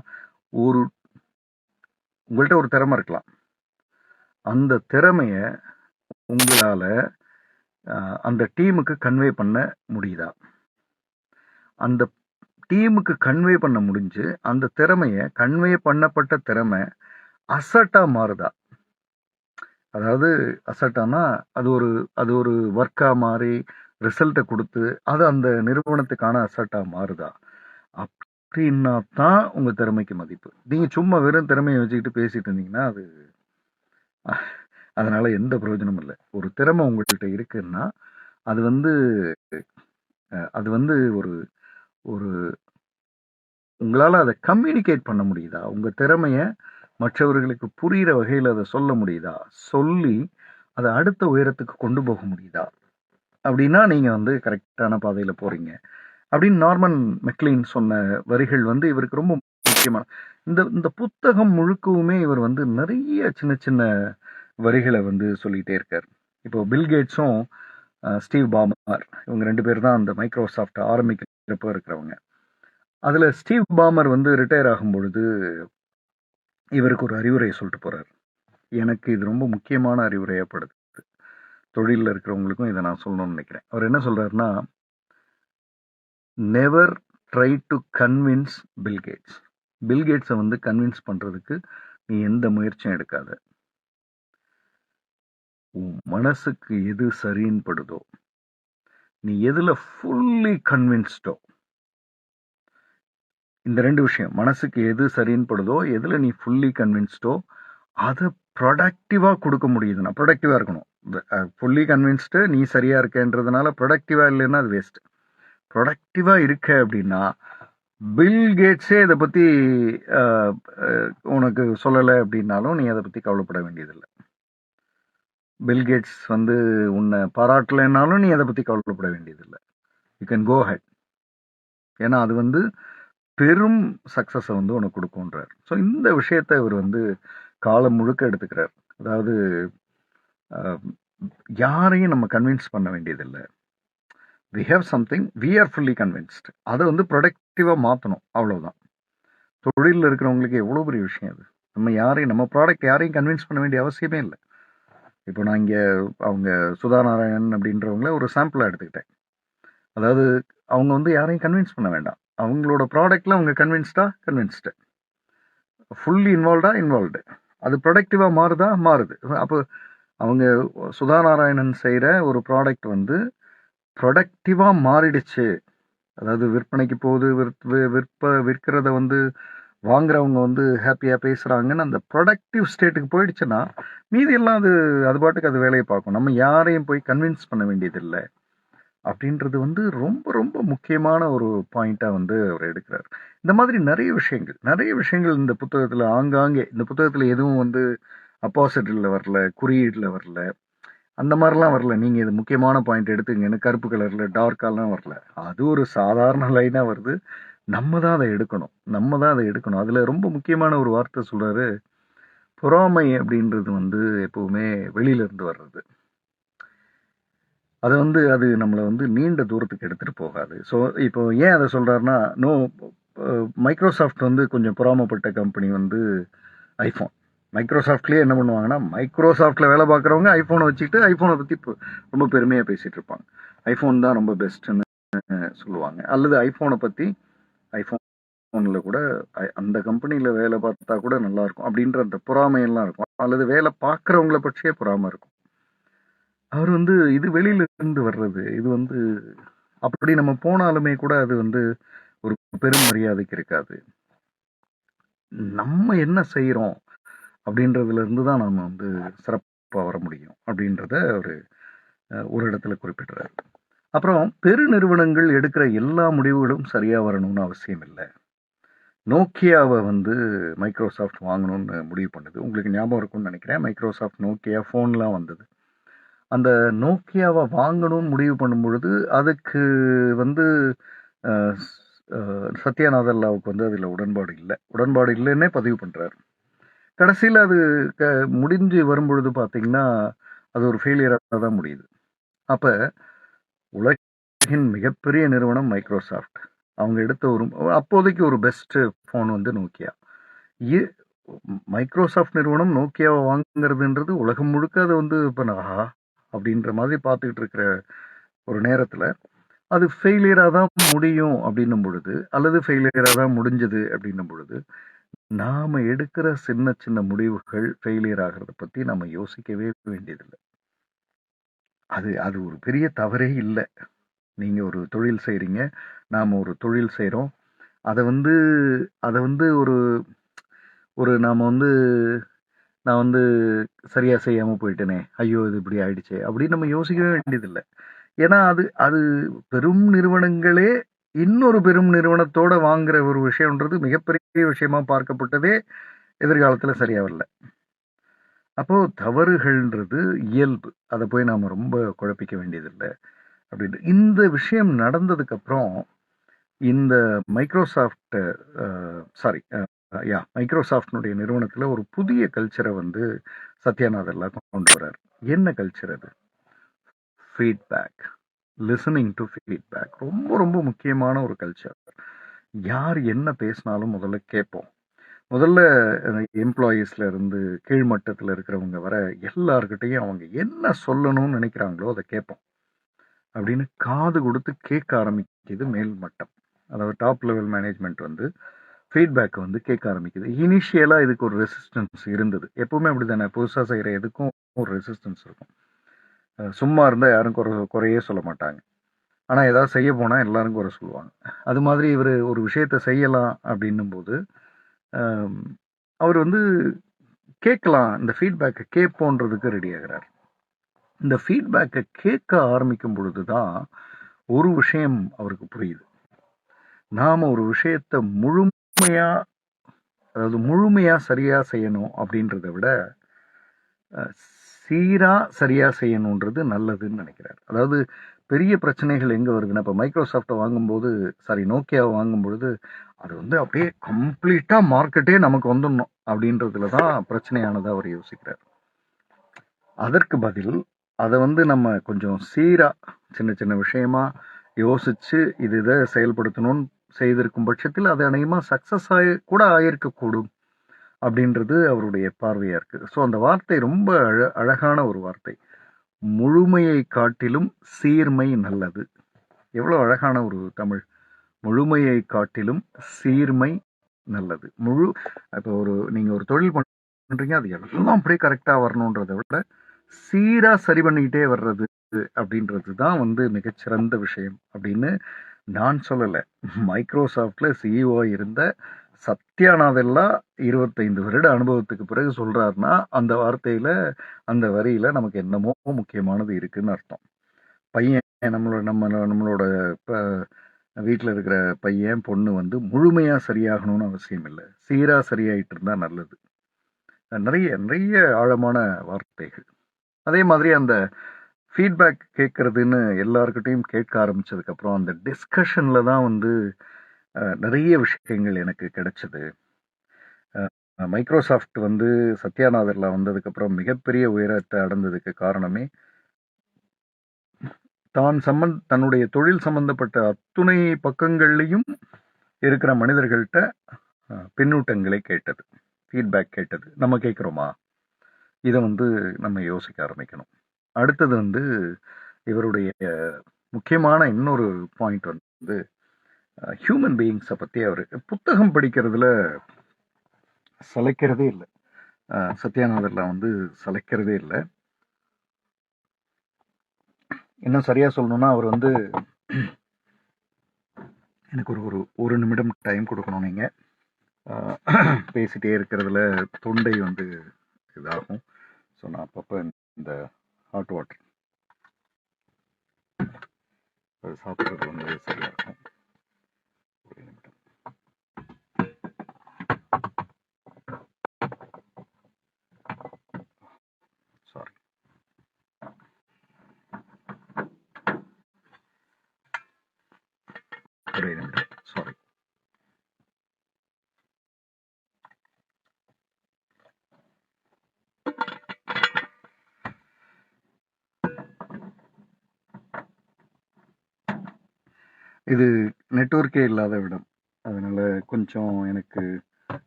Speaker 1: ஒரு உங்கள்ட்ட ஒரு திறமை இருக்கலாம். அந்த திறமைய உங்களால அந்த டீமுக்கு கன்வே பண்ண முடியுதா? அந்த டீமுக்கு கன்வே பண்ண முடிஞ்சு, அந்த திறமைய கன்வே பண்ணப்பட்ட திறமை அசட்டா மாறுதா? அதாவது அசட்டான்னா, அது ஒரு வொர்க்கா மாறி ரிசல்ட்ட குடுத்து, அது அந்த நிறுவனத்துக்கான அசட்டா மாறுதா? அப்டின்னா தான் உங்க திறமைக்கு மதிப்பு. நீங்க சும்மா வெறும் திறமைய வச்சுக்கிட்டு பேசிட்டு இருந்தீங்கன்னா, அதனால எந்த பிரயோஜனமும் இல்ல. ஒரு திறமை உங்கள்ட்ட இருக்குன்னா, அது வந்து அது வந்து ஒரு ஒரு உங்களால அத கம்யூனிகேட் பண்ண முடியுதா? உங்க திறமைய மற்றவர்களுக்கு புரியிற வகையில அத சொல்ல முடியுதா? சொல்லி அத அடுத்த உயரத்துக்கு கொண்டு போக முடியுதா? அப்டின்னா நீங்க வந்து கரெக்ட்டான பாதையில போறீங்க. அப்படின்னு நார்மன் மெக்லீன் சொன்ன வரிகள் வந்து இவருக்கு ரொம்ப முக்கியமான இந்த இந்த புத்தகம் முழுக்கவுமே இவர் வந்து நெறைய சின்ன சின்ன வரிகள வந்து சொல்லிட்டே இருக்காரு. இப்போ பில் கேட்ஸும், ஸ்டீவ் பாமர் இவங்க 2 பேர் தான் அந்த மைக்ரோசாஃப்ட் ஆரம்பிக்கிறப்ப இருக்கிறவங்க. அதுல ஸ்டீவ் பாமர் வந்து ரிட்டயர் ஆகும்பொழுது, இவருக்கு ஒரு அறிவுரை சொல்லிட்டு போறாரு. எனக்கு இது ரொம்ப முக்கியமான அறிவுரையா படுது. தொழில்ல இருக்கிறவங்களுக்கும் இத நான் சொல்லணும்னு நெனைக்கிறேன். அவர் என்ன சொல்றாருன்னா, "never try to convince Bill Gates. பில்கேட்ஸை வந்து கன்வின்ஸ் பண்ணுறதுக்கு நீ எந்த முயற்சியும் எடுக்காத. உன் மனசுக்கு எது சரின்னு படுதோ, நீ எதில் ஃபுல்லி கன்வின்ஸ்டோ, இந்த 2 விஷயம், மனசுக்கு எது சரின்னு படுதோ, எதில் நீ ஃபுல்லி கன்வின்ஸ்டோ, அதை ப்ரொடக்டிவாக கொடுக்க முடியுதுன்னா, ப்ரொடக்டிவாக இருக்கணும். ஃபுல்லி கன்வின்ஸ்டு நீ சரியாக இருக்கேன்றதுனால ப்ரொடக்டிவாக இல்லைன்னா அது வேஸ்ட். ப்ரொடக்டிவாக இருக்க அப்படின்னா பில் கேட்ஸே இதை பற்றி உனக்கு சொல்லலை அப்படின்னாலும் நீ அதை பற்றி கவலைப்பட வேண்டியதில்லை. பில் கேட்ஸ் வந்து உன்னை பாராட்டலைன்னாலும் நீ அதை பற்றி கவலைப்பட வேண்டியதில்லை. You can go head. ஏன்னா அது வந்து பெரும் சக்ஸஸை வந்து உனக்கு கொடுக்குன்றார். ஸோ இந்த விஷயத்தை இவர் வந்து காலம் முழுக்க எடுத்துக்கிறார். அதாவது யாரையும் நம்ம கன்வின்ஸ் பண்ண வேண்டியதில்லை. We have something, we are fully convinced. அதை வந்து ப்ரொடக்டிவாக மாற்றணும், அவ்வளோதான். தொழிலில் இருக்கிறவங்களுக்கு எவ்வளோ பெரிய விஷயம் அது. நம்ம ப்ராடக்ட் யாரையும் கன்வின்ஸ் பண்ண வேண்டிய அவசியமே இல்லை. இப்போ நான் இங்கே அவங்க சுதா நாராயணன் அப்படின்றவங்கள ஒரு சாம்பிளாக எடுத்துக்கிட்டேன். அதாவது அவங்க வந்து யாரையும் கன்வின்ஸ் பண்ண வேண்டாம். அவங்களோட ப்ராடக்டில் அவங்க கன்வின்ஸ்டு, ஃபுல்லி இன்வால்வ்டு. அது ப்ரொடக்டிவாக மாறுது. அப்போ அவங்க சுதா நாராயணன் செய்கிற ஒரு ப்ராடக்ட் வந்து ப்ரொடக்டிவாக மாறிடுச்சு. அதாவது விற்பனைக்கு போகுது, விற்கிறத வந்து வாங்குறவங்க வந்து ஹாப்பியாக பேசுகிறாங்கன்னு அந்த ப்ரொடக்டிவ் ஸ்டேட்டுக்கு போயிடுச்சுன்னா மீதி எல்லாம் அது பாட்டுக்கு அது வேலையை பார்க்கும். நம்ம யாரையும் போய் கன்வின்ஸ் பண்ண வேண்டியதில்லை அப்படின்றது வந்து ரொம்ப ரொம்ப முக்கியமான ஒரு பாயிண்ட்டாக வந்து அவர் எடுக்கிறார். இந்த மாதிரி நிறைய விஷயங்கள் இந்த புத்தகத்தில் ஆங்காங்கே, இந்த புத்தகத்தில் எதுவும் வந்து அப்போசிட்டில் வரல, குறியீடில் வரல, அந்த மாதிரிலாம் வரல. நீங்கள் இது முக்கியமான பாயிண்ட் எடுத்துங்கன்னு கருப்பு கலரில் டார்க்காலாம் வரல. அது ஒரு சாதாரண லைனாக வருது. நம்ம தான் அதை எடுக்கணும். அதில் ரொம்ப முக்கியமான ஒரு வார்த்தை சொல்கிறாரு, பொறாமை அப்படின்றது வந்து எப்போவுமே வெளியிலேருந்து வர்றது. அதை வந்து அது நம்மளை வந்து நீண்ட தூரத்துக்கு எடுத்துகிட்டு போகாது. ஸோ இப்போ ஏன் அதை சொல்கிறாருன்னா, மைக்ரோசாஃப்ட் வந்து கொஞ்சம் பொறாமப்பட்ட கம்பெனி வந்து ஐஃபோன். மைக்ரோசாஃப்ட்லேயே என்ன பண்ணுவாங்கன்னா, மைக்ரோசாஃப்ட்டில் வேலை பார்க்குறவங்க ஐஃபோனை வச்சுக்கிட்டு ஐஃபோனை பற்றி ரொம்ப பெருமையாக பேசிகிட்டு இருப்பாங்க. ஐஃபோன் தான் ரொம்ப பெஸ்ட்டுன்னு சொல்லுவாங்க. அல்லது ஐஃபோனை பற்றி ஐஃபோனில் கூட அந்த கம்பெனியில் வேலை பார்த்தா கூட நல்லாயிருக்கும் அப்படின்ற அந்த பொறாமையெல்லாம் இருக்கும். அல்லது வேலை பார்க்குறவங்கள பற்றியே பொறாமை இருக்கும். அவர் வந்து இது வெளியிலிருந்து வர்றது, இது வந்து அப்படி நம்ம போனாலுமே கூட அது வந்து ஒரு பெரும் மரியாதைக்கு இருக்காது. நம்ம என்ன செய்கிறோம் அப்படின்றதுல இருந்து தான் நம்ம வந்து சிறப்பாக வர முடியும் அப்படின்றத ஒரு இடத்துல குறிப்பிடுறாரு. அப்புறம் பெருநிறுவனங்கள் எடுக்கிற எல்லா முடிவுகளும் சரியாக வரணும்னு அவசியம் இல்லை. நோக்கியாவை வந்து மைக்ரோசாஃப்ட் வாங்கணும்னு முடிவு பண்ணுது. உங்களுக்கு ஞாபகம் இருக்கும்னு நினைக்கிறேன். மைக்ரோசாஃப்ட் நோக்கியா ஃபோன்லாம் வந்தது. அந்த நோக்கியாவை வாங்கணும்னு முடிவு பண்ணும் பொழுது அதுக்கு வந்து சத்யா நாதல்லாவுக்கு வந்து அதில் உடன்பாடு இல்லைன்னே பதிவு பண்ணுறாரு. கடைசியில் அது முடிஞ்சு வரும்பொழுது பார்த்தீங்கன்னா அது ஒரு ஃபெயிலியராக தான் முடியுது. அப்போ உலகின் மிகப்பெரிய நிறுவனம் மைக்ரோசாஃப்ட், அவங்க எடுத்த அப்போதைக்கு ஒரு பெஸ்ட் ஃபோன் வந்து நோக்கியா. மைக்ரோசாஃப்ட் நிறுவனம் நோக்கியாவை வாங்குறதுன்றது உலகம் முழுக்க அது வந்து இப்போ அப்படின்ற மாதிரி பார்த்துக்கிட்டு இருக்கிற ஒரு நேரத்தில் அது ஃபெயிலியராக தான் முடியும் அப்படின்னும் பொழுது, அல்லது ஃபெயிலியராக தான் முடிஞ்சது அப்படின்னும் பொழுது, நாம் எடுக்கிற சின்ன சின்ன முடிவுகள் ஃபெயிலியர் ஆகிறத பற்றி நம்ம யோசிக்கவே வேண்டியதில்லை. அது ஒரு பெரிய தவறே இல்லை. நீங்கள் ஒரு தொழில் செய்கிறீங்க, நாம் ஒரு தொழில் செய்கிறோம், அதை வந்து நான் வந்து சரியாக செய்யாமல் போயிட்டேனே, ஐயோ இது இப்படி ஆயிடுச்சே அப்படின்னு நம்ம யோசிக்கவே வேண்டியதில்லை. ஏன்னா அது பெரும் நிறுவனங்களே இன்னொரு பெரும் நிறுவனத்தோட வாங்குற ஒரு விஷயம்ன்றது மிகப்பெரிய விஷயமா பார்க்கப்பட்டதே எதிர்காலத்தில் சரியாக வரல. அப்போது தவறுகள்ன்றது இயல்பு, அதை போய் நாம் ரொம்ப குழப்பிக்க வேண்டியதில்லை அப்படின்ட்டு. இந்த விஷயம் நடந்ததுக்கப்புறம் இந்த மைக்ரோசாஃப்ட்னுடைய நிறுவனத்தில் ஒரு புதிய கல்ச்சரை வந்து சத்யா நாதல்லா கொண்டு வர்றார். என்ன கல்ச்சர் அது? Feedback, listening to feedback. ரொம்ப ரொம்ப முக்கியமான ஒரு கல்ச்சர். யார் என்ன பேசினாலும் முதல்ல கேட்போம். முதல்ல எம்ப்ளாயீஸ்ல இருந்து கீழ்மட்டத்தில் இருக்கிறவங்க வர எல்லார்கிட்டையும் அவங்க என்ன சொல்லணும்னு நினைக்கிறாங்களோ அதை கேட்போம் அப்படின்னு காது கொடுத்து கேட்க ஆரம்பிக்குது மேல் மட்டம். அதாவது டாப் லெவல் மேனேஜ்மெண்ட் வந்து ஃபீட்பேக் வந்து கேட்க ஆரம்பிக்குது. இனிஷியலாக இதுக்கு ஒரு ரெசிஸ்டன்ஸ் இருந்தது. எப்பவுமே அப்படி தானே, புதுசாக செய்கிற எதுக்கும் ஒரு ரெசிஸ்டன்ஸ் இருக்கும். சும்மா இருந்தால் யாரும் குறையே சொல்ல மாட்டாங்க. ஆனால் ஏதாவது செய்ய போனால் எல்லாரும் குறை சொல்லுவாங்க. அது மாதிரி இவர் ஒரு விஷயத்தை செய்யலாம் அப்படின்னும் போது அவர் வந்து கேட்கலாம், இந்த ஃபீட்பேக்கை கேட்போன்றதுக்கு ரெடி ஆகிறார். இந்த ஃபீட்பேக்கை கேட்க ஆரம்பிக்கும் பொழுது தான் ஒரு விஷயம் அவருக்கு புரியுது. நாம் ஒரு விஷயத்தை முழுமையாக சரியாக செய்யணும் அப்படின்றத விட சீராக சரியாக செய்யணுன்றது நல்லதுன்னு நினைக்கிறார். அதாவது பெரிய பிரச்சனைகள் எங்கே வருதுன்னா, இப்போ மைக்ரோசாஃப்டை வாங்கும்போது, நோக்கியாவை வாங்கும்பொழுது அது வந்து அப்படியே கம்ப்ளீட்டாக மார்க்கெட்டே நமக்கு வந்துடணும் அப்படின்றதுல தான் பிரச்சனையானதாக அவர் யோசிக்கிறார். அதற்கு பதில் அதை வந்து நம்ம கொஞ்சம் சீராக சின்ன சின்ன விஷயமா யோசித்து இதை செயல்படுத்தணும்னு செய்திருக்கும் பட்சத்தில் அது அநேகமாக சக்ஸஸ் கூட ஆகியிருக்கக்கூடும் அப்படின்றது அவருடைய பார்வையாக இருக்குது. ஸோ அந்த வார்த்தை ரொம்ப அழகான ஒரு வார்த்தை. முழுமையை காட்டிலும் சீர்மை நல்லது. எவ்வளோ அழகான ஒரு தமிழ். முழுமையை காட்டிலும் சீர்மை நல்லது. இப்போ நீங்கள் ஒரு தொழில் பண்ணுறீங்க, அது எல்லாம் அப்படியே கரெக்டாக வரணுன்றதை விட சீராக சரி பண்ணிக்கிட்டே வர்றது அப்படின்றது தான் வந்து மிகச்சிறந்த விஷயம் அப்படின்னு நான் சொல்லலை. மைக்ரோசாஃப்டில் சிஇஓ இருந்த சத்யாநாதெல்லாம் 25 வருட அனுபவத்துக்கு பிறகு சொல்கிறாருன்னா அந்த வார்த்தையில், அந்த வரியில் நமக்கு என்னமோ முக்கியமானது இருக்குதுன்னு அர்த்தம். பையன் நம்மளோட இப்போ வீட்டில் இருக்கிற பையன் பொண்ணு வந்து முழுமையாக சரியாகணும்னு அவசியம் இல்லை, சீராக சரியாயிட்டு இருந்தால் நல்லது. நிறைய நிறைய ஆழமான வார்த்தைகள். அதே மாதிரி அந்த ஃபீட்பேக் கேட்குறதுன்னு எல்லாருக்கிட்டையும் கேட்க ஆரம்பித்ததுக்கப்புறம் அந்த டிஸ்கஷனில் தான் வந்து நிறைய விஷயங்கள் எனக்கு கிடைச்சது. மைக்ரோசாஃப்ட் வந்து சத்யாநாதன்ல வந்ததுக்கப்புறம் மிகப்பெரிய உயரத்தை அடைந்ததுக்கு காரணமே தன்னுடைய தொழில் சம்பந்தப்பட்ட அத்துணை பக்கங்கள்லையும் இருக்கிற மனிதர்கள்ட்ட பின்னூட்டங்களை கேட்டது, ஃபீட்பேக் கேட்டது. நம்ம கேட்குறோமா? இதை வந்து நம்ம யோசிக்க ஆரம்பிக்கணும். அடுத்தது வந்து இவருடைய முக்கியமான இன்னொரு பாயிண்ட் வந்து ஹியூமன் பீயிங்ஸை பற்றி அவர் புத்தகம் படிக்கிறதுல சளைக்கிறதே இல்லை. சத்யாநாதன்ல வந்து சளைக்கிறதே இல்லை. இன்னும் சரியாக சொல்லணும்னா அவர் வந்து எனக்கு ஒரு நிமிடம் டைம் கொடுக்கணும். நீங்கள் பேசிகிட்டே இருக்கிறதுல தொண்டை வந்து இதாகும். ஸோ நான் அப்பப்போ இந்த ஹாட் வாட்டர் அது சாப்பிட்றது வந்து சரியாக இருக்கும். ஒரு நிமிடம். சாரி. ஒரே நிமிடம். சாரி. இது நெட்வொர்க்கே இல்லாத இடம், அதனால் கொஞ்சம் எனக்கு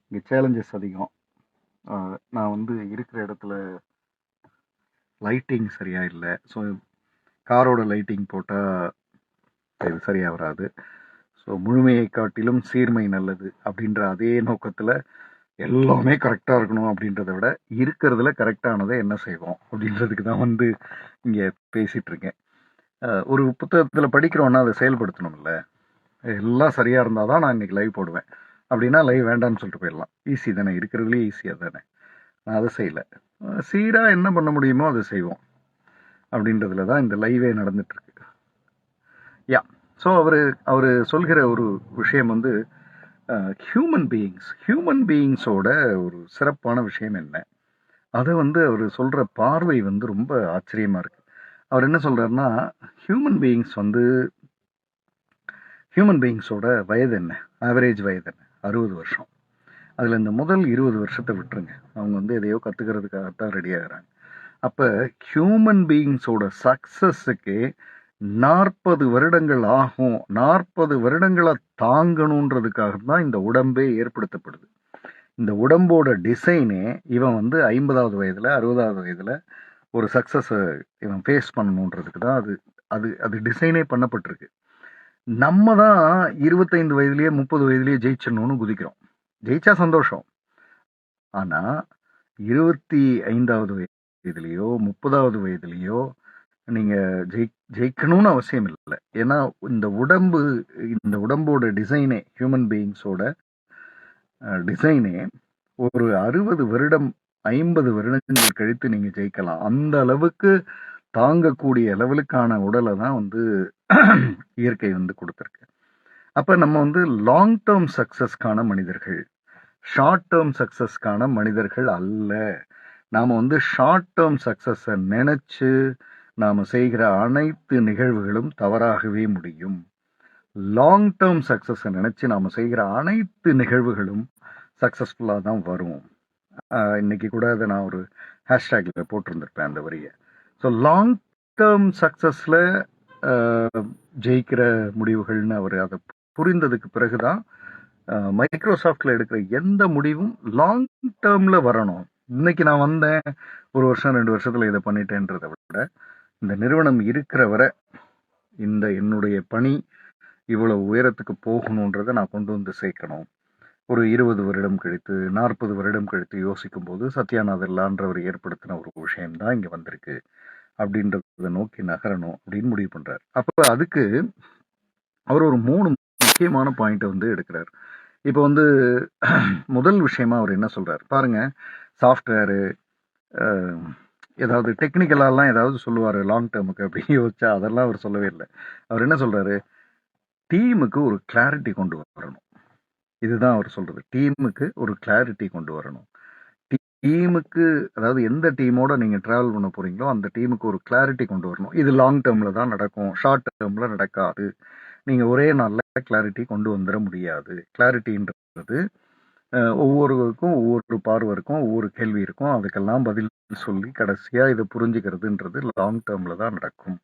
Speaker 1: இங்கே சேலஞ்சஸ் அதிகம். நான் வந்து இருக்கிற இடத்துல லைட்டிங் சரியாக இல்லை. ஸோ காரோட லைட்டிங் போட்டால் இது சரியாக வராது. ஸோ முழுமையை காட்டிலும் சீர்மை நல்லது அப்படின்ற அதே நோக்கத்தில் எல்லாமே கரெக்டாக இருக்கணும் அப்படின்றத விட இருக்கிறதுல கரெக்டானதை என்ன செய்வோம் அப்படின்றதுக்கு தான் வந்து இங்கே பேசிகிட்ருக்கேன். ஒரு புத்தகத்தில் படிக்கிறோன்னா அதை செயல்படுத்தணும்ல. எல்லாம் சரியாக இருந்தால் தான் நான் இன்றைக்கி லைவ் போடுவேன். அப்படின்னா லைவ் வேண்டான்னு சொல்லிட்டு போயிடலாம். ஈஸி தானே, இருக்கிறதுலே ஈஸியாக தானே. நான் அதை செய்யலை. சீராக என்ன பண்ண முடியுமோ அதை செய்வோம் அப்படின்றதுல தான் இந்த லைவே நடந்துட்டுருக்கு. ஸோ அவர் சொல்கிற ஒரு விஷயம் வந்து ஹியூமன் பீயிங்ஸோட ஒரு சிறப்பான விஷயம் என்ன, அதை வந்து அவர் சொல்கிற பார்வை வந்து ரொம்ப ஆச்சரியமாக இருக்குது. அவர் என்ன சொல்கிறாருன்னா, ஹியூமன் பீயிங்ஸோட வயது என்ன, ஆவரேஜ் வயது என்ன, 60 வருஷம். அதில் இந்த முதல் 20 வருஷத்தை விட்டுருங்க, அவங்க வந்து எதையோ கற்றுக்கிறதுக்காகத்தான் ரெடி ஆகிறாங்க. அப்போ ஹியூமன் பீயிங்ஸோட சக்ஸஸுக்கு 40 வருடங்கள் ஆகும். 40 வருடங்களை தாங்கணுன்றதுக்காக தான் இந்த உடம்பே ஏற்படுத்தப்படுது. இந்த உடம்போட டிசைனே இவன் வந்து 50வது வயதில் 60வது வயதில் ஒரு சக்ஸஸை இவன் ஃபேஸ் பண்ணணுன்றதுக்கு தான் அது டிசைனே பண்ணப்பட்டிருக்கு. நம்ம தான் 25 வயதுலேயே 30 வயதுலேயே ஜெயிச்சிடணும்னு குதிக்கிறோம். ஜெயிச்சா சந்தோஷம். ஆனா 25வது வயதிலயோ, 30வது வயதிலயோ நீங்க ஜெயிக்கணும்னு அவசியம் இல்ல. ஏன்னா இந்த உடம்போட டிசைனே ஹியூமன் பீயிங்ஸோட டிசைனே ஒரு 60 வருடம், 50 வருடங்கள் கழித்து நீங்க ஜெயிக்கலாம். அந்த அளவுக்கு தாங்கக்கூடிய லெவலுக்கான உடல தான் வந்து இயற்கை வந்து குடுத்திருக்கு. அப்ப நம்ம வந்து லாங் டெர்ம் சக்சஸ்க்கான மனிதர்கள். ஷார்ட் டெர்ம் சக்சஸ்க்கான மனிதர்கள் அல்ல. நாம வந்து ஷார்ட் டெர்ம் சக்சஸ நெனச்சு, நாம செய்கிற அனைத்து நிகழ்வுகளும் தவறாகவே முடியும். லாங் டெர்ம் சக்சஸ நெனச்சு நாம செய்கிற அனைத்து நிகழ்வுகளும் சக்சஸ்ஃபுல்லா தான் வரும். இன்னைக்கு கூட அத நான் ஒரு ஹேஷ்டேக்ல போட்டிருந்திருப்பேன் அந்த வரிய. ஸோ லாங் டேர்ம் சக்சஸ்ல ஜெயிக்கிற முடிவுகள்னு அவர் அதை புரிந்ததுக்கு பிறகுதான் மைக்ரோசாஃப்ட்ல எடுக்கிற எந்த முடிவும் லாங் டேர்ம்ல வரணும். இன்னைக்கு நான் வந்தேன், ஒரு வருஷம் 2 வருஷத்துல இதை பண்ணிட்டேன்றதை விட, இந்த நிறுவனம் இருக்கிற வரை இந்த என்னுடைய பணி இவ்வளவு உயரத்துக்கு போகணுன்றதை நான் கொண்டு வந்து சேர்க்கணும். ஒரு 20 வருடம் கழித்து 40 வருடம் கழித்து யோசிக்கும் போது சத்யாநாதல்லான்றவர் ஏற்படுத்தின ஒரு விஷயம் தான் இங்க வந்திருக்கு அப்படின்றத நோக்கி நகரணும் அப்படின்னு முடிவு பண்றாரு. அப்ப அதுக்கு அவர் ஒரு 3 முக்கியமான பாயிண்ட் வந்து எடுக்கிறார். இப்போ வந்து முதல் விஷயமா அவர் என்ன சொல்றாரு பாருங்க, சாஃப்ட்வேரு ஏதாவது டெக்னிக்கலாலாம் ஏதாவது சொல்லுவாரு லாங் டேர்முக்கு அப்படின்னு யோசிச்சா அதெல்லாம் அவர் சொல்லவே இல்லை. அவர் என்ன சொல்றாரு, டீமுக்கு ஒரு கிளாரிட்டி கொண்டு வரணும். இதுதான் அவர் சொல்றது. டீமுக்கு ஒரு கிளாரிட்டி கொண்டு வரணும். டீமுக்கு, அதாவது எந்த டீமோட நீங்க டிராவல் பண்ண போறீங்களோ அந்த டீமுக்கு ஒரு கிளாரிட்டி கொண்டு வரணும். இது லாங் டேர்ம்ல தான் நடக்கும், ஷார்ட் டேர்ம்ல நடக்காது. நீங்க ஒரே நாள்ல கிளாரிட்டி கொண்டு வந்துட முடியாது. கிளாரிட்டின்றது ஒவ்வொருவருக்கும் ஒவ்வொரு பார்வை இருக்கும், ஒவ்வொரு கேள்வி இருக்கும், அதுக்கெல்லாம் பதில் சொல்லி கடைசியா இதை புரிஞ்சுக்கிறதுன்றது லாங் டேர்ம்ல தான் நடக்கும்.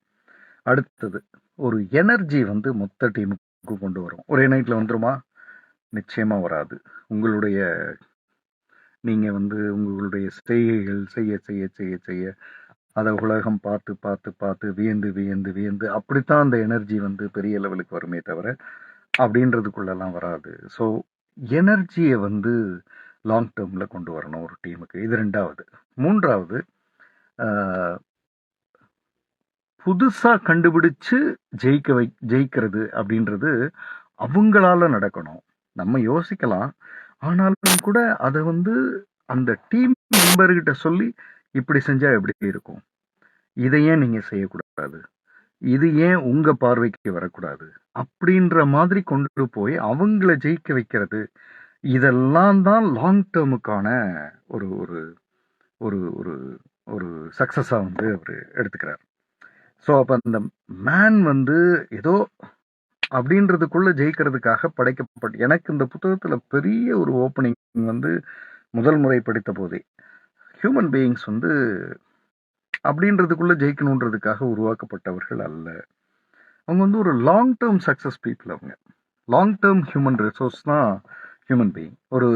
Speaker 1: அடுத்தது, ஒரு எனர்ஜி வந்து மொத்த டீமுக்கு கொண்டு வரும். ஒரே நைட்ல வந்துருமா? நிச்சயமா வராது. உங்களுடைய நீங்க வந்து உங்களுடைய செய்கைகள் செய்ய செய்ய செய்ய செய்ய அதை உலகம் பார்த்து பார்த்து பார்த்து வியந்து வியந்து வியந்து அப்படித்தான் அந்த எனர்ஜி வந்து பெரிய லெவலுக்கு வருமே தவிர அப்படின்றதுக்குள்ளெல்லாம் வராது. ஸோ எனர்ஜியை வந்து லாங் டேர்ம்ல கொண்டு வரணும் ஒரு டீமுக்கு. இது 2வது. 3வது, புதுசா கண்டுபிடிச்சு ஜெயிக்கிறது அப்படின்றது அவங்களால நடக்கணும். நம்ம யோசிக்கலாம், ஆனாலும் கூட அதை வந்து அந்த டீம் மெம்பர்கிட்ட சொல்லி இப்படி செஞ்சா எப்படி இருக்கும், இதை ஏன் நீங்க செய்யக்கூடாது, இது ஏன் உங்க பார்வைக்கு வரக்கூடாது அப்படின்ற மாதிரி கொண்டு போய் அவங்கள ஜெயிக்க வைக்கிறது, இதெல்லாம் தான் லாங் டேர்முக்கான ஒரு ஒரு ஒரு ஒரு ஒரு சக்சஸா வந்து அவர் எடுத்துக்கிறார். ஸோ அப்ப அந்த மேன் வந்து ஏதோ அப்படின்றதுக்குள்ள ஜெயிக்கிறதுக்காக படைக்கப்பட்ட, எனக்கு இந்த புத்தகத்துல பெரிய ஒரு ஓப்பனிங் வந்து முதல் முறை படித்த போதே, ஹியூமன் பீயிங்ஸ் வந்து அப்படின்றதுக்குள்ள ஜெயிக்கணுன்றதுக்காக உருவாக்கப்பட்டவர்கள் அல்ல. அவங்க வந்து ஒரு லாங் டேர்ம் சக்சஸ் பீப்புள். அவங்க லாங் டேர்ம் ஹியூமன் ரிசோர்ஸ் தான் ஹியூமன் பீயிங். ஒரு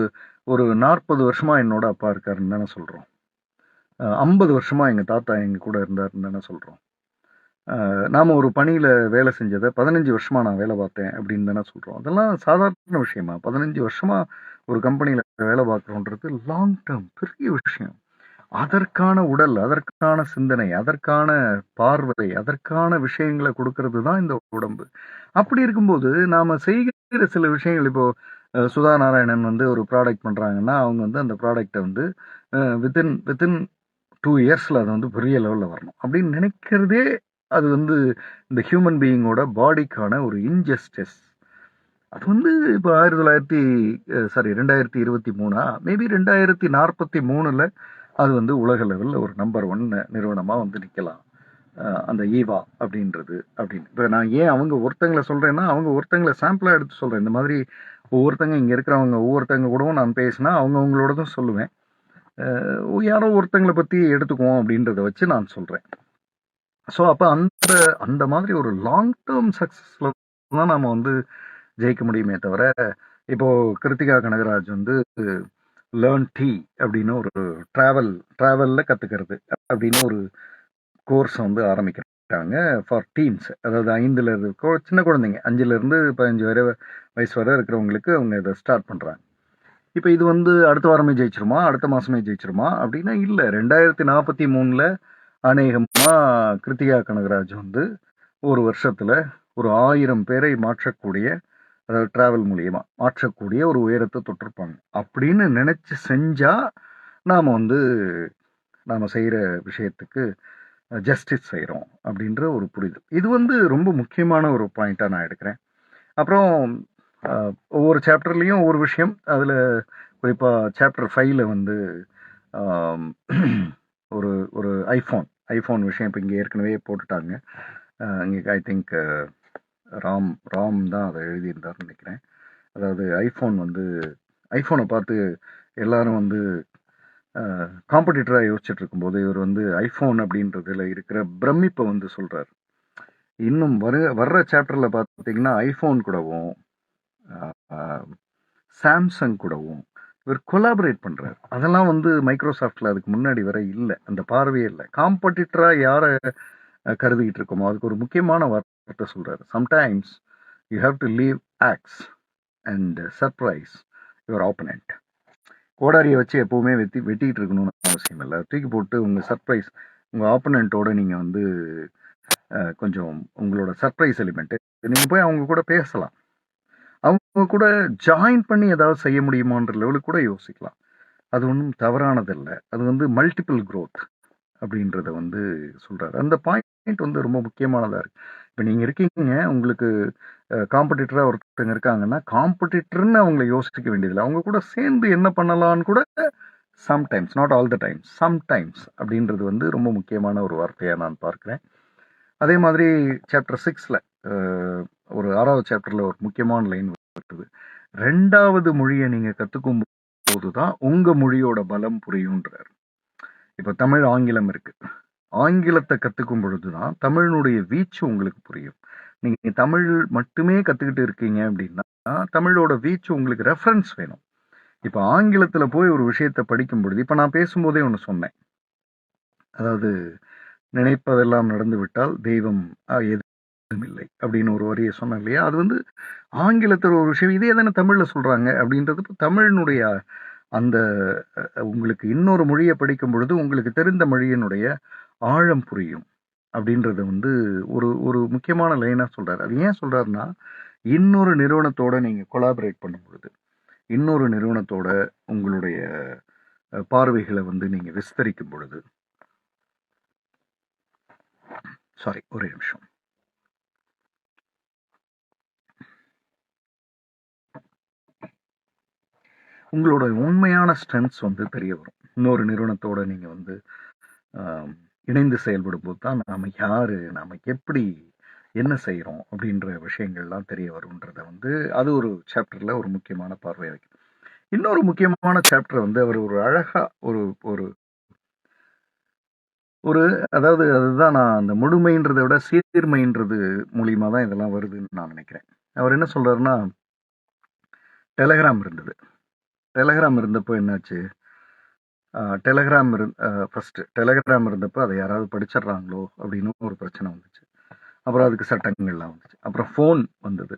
Speaker 1: ஒரு 40 வருஷமா என்னோட அப்பா இருக்காருன்னு தானே சொல்றோம். 50 வருஷமா எங்க தாத்தா எங்க கூட இருந்தாருன்னு தானே சொல்றோம். நாம ஒரு பணியில வேலை செஞ்சதை 15 வருஷமா நான் வேலை பார்த்தேன் அப்படின்னு தானே சொல்றோம். அதெல்லாம் சாதாரண விஷயமா? 15 வருஷமா ஒரு கம்பெனியில வேலை பார்க்குறோன்றது லாங் டேர்ம் பெரிய விஷயம். அதற்கான உடல், அதற்கான சிந்தனை, அதற்கான பார்வை, அதற்கான விஷயங்களை கொடுக்கறது தான் இந்த உடம்பு. அப்படி இருக்கும்போது நாம செய்கிற சில விஷயங்கள், இப்போ சுதா நாராயணன் வந்து ஒரு ப்ராடக்ட் பண்றாங்கன்னா அவங்க வந்து அந்த ப்ராடக்டை வந்து வித்தின் 2 இயர்ஸ்ல அது வந்து பெரிய லெவல்ல வரணும் அப்படின்னு நினைக்கிறதே அது வந்து இந்த ஹியூமன் பீயிங்கோட பாடிக்கான ஒரு இன்ஜஸ்டிஸ். அது வந்து இப்போ 2023 மேபி 2043ல அது வந்து உலக லெவலில் ஒரு நம்பர் 1 நிறுவனமாக வந்து நிற்கலாம். அந்த ஈவா அப்படின்றது அப்படின்னு. இப்போ நான் ஏன் அவங்க ஒருத்தங்களை சொல்கிறேன்னா, அவங்க ஒருத்தங்களை சாம்பிளாக எடுத்து சொல்கிறேன். இந்த மாதிரி ஒவ்வொருத்தங்க இங்கே இருக்கிறவங்க ஒவ்வொருத்தங்க கூடவும் நான் பேசினா அவங்களோட தான் சொல்லுவேன். யாரோ ஒருத்தங்களை பற்றி எடுத்துக்குவோம் அப்படின்றத வச்சு நான் சொல்கிறேன். ஸோ அப்போ அந்த மாதிரி ஒரு லாங் டேர்ம் சக்ஸஸில் தான் நம்ம வந்து ஜெயிக்க முடியுமே தவிர, இப்போ கிருத்திகா கனகராஜ் வந்து லேர்ன் டி அப்படின்னு ஒரு டிராவல்ல கத்துக்கிறது அப்படின்னு ஒரு கோர்ஸ் வந்து ஆரம்பிக்கிறாங்க ஃபார் டீன்ஸ். அதாவது 5ல இருந்து சின்ன குழந்தைங்க 5ல இருந்து 15 வயசு வரை இருக்கிறவங்களுக்கு அவங்க இதை ஸ்டார்ட் பண்றாங்க. இப்போ இது வந்து அடுத்த வாரமே ஜெயிச்சிருமா, அடுத்த மாசமே ஜெயிச்சிருமா அப்படின்னா இல்லை. 2043ல் அநேகமா கிருத்திகா கனகராஜ் வந்து ஒரு வருஷத்துல ஒரு 1000 பேரை மாற்றக்கூடிய, அதாவது டிராவல் மூலியமா மாற்றக்கூடிய ஒரு உயரத்தை தொட்டிருப்பாங்க அப்படின்னு நினைச்சு செஞ்சா நாம வந்து நாம செய்யற விஷயத்துக்கு ஜஸ்டிஸ் செய்கிறோம் அப்படின்ற ஒரு புரிதல். இது வந்து ரொம்ப முக்கியமான ஒரு பாயிண்டாக நான் எடுக்கிறேன். அப்புறம் ஒவ்வொரு சாப்டர்லேயும் ஒவ்வொரு விஷயம். அதில் குறிப்பாக சாப்டர் 5ல் வந்து ஆம், ஒரு ஒரு ஐஃபோன் விஷயம் இப்போ இங்கே ஏற்கனவே போட்டுட்டாங்க. இங்கே ஐ திங்க் ராம் ராம் தான் அதை எழுதியிருந்தாருன்னு நினைக்கிறேன். அதாவது ஐஃபோனை பார்த்து எல்லாரும் வந்து காம்படிட்டராக யோசிச்சுட்டு இருக்கும்போது இவர் வந்து ஐஃபோன் அப்படின்றதுல இருக்கிற பிரமிப்பை வந்து சொல்கிறார். இன்னும் வர்ற சாப்டரில் பார்த்தீங்கன்னா ஐஃபோன் கூடவும் சாம்சங் கூடவும் இவர் கொலாபரேட் பண்ணுறாரு. அதெல்லாம் வந்து மைக்ரோசாஃப்டில் அதுக்கு முன்னாடி வர இல்லை, அந்த பார்வையே இல்லை. காம்படிட்டராக யாரை கருதிக்கிட்டு இருக்கோமோ அதுக்கு ஒரு முக்கியமான வார்த்தை சொல்கிறாரு. Sometimes you have to leave axe and surprise your opponent. கோடாரியை வச்சு எப்போவுமே வெட்டிக்கிட்டு இருக்கணும்னு அவசியம் இல்லை. தூக்கி போட்டு உங்கள் சர்ப்ரைஸ், உங்கள் ஆப்பனண்ட்டோட நீங்கள் வந்து கொஞ்சம் உங்களோட சர்ப்ரைஸ் எலிமெண்ட்டு நீங்கள் போய் அவங்க கூட பேசலாம். அவங்க கூட ஜாயின் பண்ணி ஏதாவது செய்ய முடியுமான்ற லெவலுக்கு கூட யோசிக்கலாம். அது ஒன்றும் தவறானதில்லை. அது வந்து மல்டிபிள் க்ரோத் அப்படின்றத வந்து சொல்கிறாரு. அந்த பாயிண்ட் வந்து ரொம்ப முக்கியமானதாக இருக்குது. இப்போ நீங்கள் இருக்கீங்க, உங்களுக்கு காம்படிட்டராக ஒருத்தங்க இருக்காங்கன்னா காம்படிட்டர்னு அவங்கள யோசிக்க வேண்டியதில்லை. அவங்க கூட சேர்ந்து என்ன பண்ணலான்னு கூட sometimes, not all the times, sometimes அப்படின்றது வந்து ரொம்ப முக்கியமான ஒரு வார்த்தையாக நான் பார்க்குறேன். அதே மாதிரி சாப்டர் 6ல் ஒரு 6வது சாப்டரில் ஒரு முக்கியமான லைன் வருது. 2வது மொழியை நீங்கள் கற்றுக்கும் போது தான் உங்கள் மொழியோட பலம் புரியுன்றார். இப்போ தமிழ், ஆங்கிலம் இருக்கு. ஆங்கிலத்தை கற்றுக்கும் பொழுது தான் தமிழினுடைய வீச்சு உங்களுக்கு புரியும். நீங்கள் தமிழ் மட்டுமே கற்றுக்கிட்டு இருக்கீங்க அப்படின்னா தமிழோட வீச்சு உங்களுக்கு ரெஃபரன்ஸ் வேணும். இப்போ ஆங்கிலத்தில் போய் ஒரு விஷயத்தை படிக்கும் பொழுது, இப்போ நான் பேசும்போதே ஒன்று சொன்னேன், அதாவது நினைப்பதெல்லாம் நடந்து விட்டால் தெய்வம் எதுவும் இல்லை அப்படின்னு ஒரு வரியை சொன்னேன் இல்லையா? அது வந்து ஆங்கிலத்தில் ஒரு விஷயம், இதே தானே தமிழில் சொல்கிறாங்க அப்படின்றது. தமிழினுடைய அந்த உங்களுக்கு இன்னொரு மொழியை படிக்கும் பொழுது உங்களுக்கு தெரிந்த மொழியினுடைய ஆழம் புரியும் அப்படின்றத வந்து ஒரு ஒரு முக்கியமான லைனாக சொல்கிறார். அது ஏன் சொல்கிறாருன்னா, இன்னொரு நிறுவனத்தோட நீங்கள் கொலாபரேட் பண்ணும் பொழுது, இன்னொரு நிறுவனத்தோட உங்களுடைய பார்வைகளை வந்து நீங்கள் விஸ்தரிக்கும் பொழுது, சாரி ஒரே நிமிஷம், உங்களோட உண்மையான ஸ்ட்ரென்த்ஸ் வந்து தெரிய வரும். இன்னொரு நிறுவனத்தோட நீங்கள் வந்து இணைந்து செயல்படும் போது தான் நாம் யார், நாம் எப்படி என்ன செய்கிறோம் அப்படின்ற விஷயங்கள்லாம் தெரிய வரும்ன்றத வந்து அது ஒரு சாப்டரில் ஒரு முக்கியமான பார்வை வைக்கும். இன்னொரு முக்கியமான சாப்டர் வந்து அவர் ஒரு அழகாக ஒரு ஒரு ஒரு அதாவது அதுதான் நான் அந்த முழுமைன்றதை விட சீர்மைன்றது மூலியமாக தான் இதெல்லாம் வருதுன்னு நான் நினைக்கிறேன். அவர் என்ன சொல்கிறாருன்னா, டெலகிராம் இருந்தது. டெலகிராம் இருந்தப்போ என்னாச்சு, டெலகிராம் ஃபஸ்ட்டு டெலகிராம் இருந்தப்போ அதை யாராவது படிச்சிடுறாங்களோ அப்படின்னு ஒரு பிரச்சனை வந்துச்சு. அப்புறம் அதுக்கு சட்டங்கள்லாம் வந்துச்சு. அப்புறம் ஃபோன் வந்தது,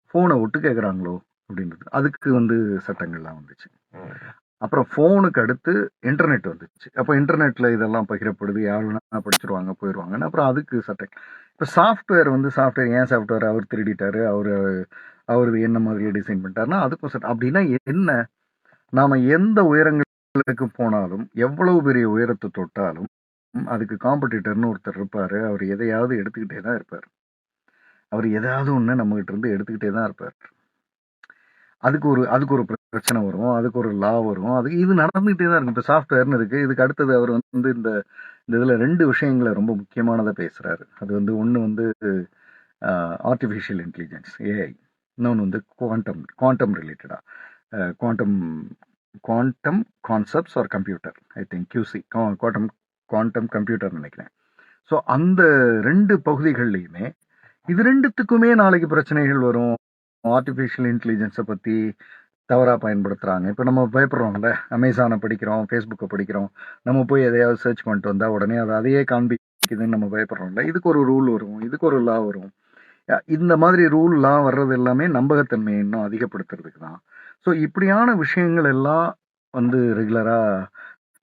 Speaker 1: ஃபோனை ஒட்டு கேட்குறாங்களோ அப்படின்றது, அதுக்கு வந்து சட்டங்கள்லாம் வந்துச்சு. அப்புறம் ஃபோனுக்கு அடுத்து இன்டர்நெட் வந்துச்சு. அப்போ இன்டர்நெட்டில் இதெல்லாம் பகிரப்படுது, யார் வேணா படிச்சிருவாங்க போயிடுவாங்கன்னு அப்புறம் அதுக்கு சட்டம். இப்போ சாஃப்ட்வேர் ஏன் சாஃப்ட்வேர் அவர் திருடிட்டாரு, அவர் என்ன மாதிரி டிசைன் பண்ணிட்டாருன்னா அதுக்கும் சட்டம். அப்படின்னா என்ன, நாம் எந்த உயரங்களுக்கு போனாலும், எவ்வளவு பெரிய உயரத்தை தொட்டாலும் அதுக்கு காம்படிட்டர்னு ஒருத்தர் இருப்பார். அவர் எதையாவது எடுத்துக்கிட்டே தான் இருப்பார். அவர் எதாவது ஒன்று நம்மகிட்ட இருந்து எடுத்துக்கிட்டே தான் இருப்பார். அதுக்கு ஒரு பிரச்சனை வரும், அதுக்கு ஒரு லா வரும், இது நடந்துகிட்டே தான் இருக்கும். இப்போ சாஃப்ட்வேர்னு இருக்குது, இதுக்கு அடுத்தது அவர் வந்து இந்த இதில் 2 விஷயங்களை ரொம்ப முக்கியமானதை பேசுகிறாரு. அது வந்து ஒன்று வந்து ஆர்டிஃபிஷியல் இன்டெலிஜென்ஸ், ஏஐ. இன்னொன்று வந்து குவாண்டம் ரிலேட்டடாக quantum concepts R computer, I think QC, quantum computer நினைக்கிறேன். ஸோ அந்த 2 பகுதிகள்லையுமே இது 2த்துக்குமே நாளைக்கு பிரச்சனைகள் வரும். ஆர்டிஃபிஷியல் இன்டெலிஜென்ஸை பற்றி தவறாக பயன்படுத்துகிறாங்க. இப்போ நம்ம பயப்படுறோம்ல, அமேசானை படிக்கிறோம், ஃபேஸ்புக்கை படிக்கிறோம், நம்ம போய் எதையாவது சர்ச் பண்ணிட்டு வந்தால் உடனே அதையே காண்பிக்குதுன்னு நம்ம பயப்படுறோம்ல. இதுக்கு ஒரு ரூல் வரும், இதுக்கு ஒரு லா வரும். இந்த மாதிரி ரூல்லாம் வர்றது எல்லாமே நம்பகத்தன்மையை இன்னும் அதிகப்படுத்துறதுக்கு தான். ஸோ இப்படியான விஷயங்கள் எல்லாம் வந்து ரெகுலராக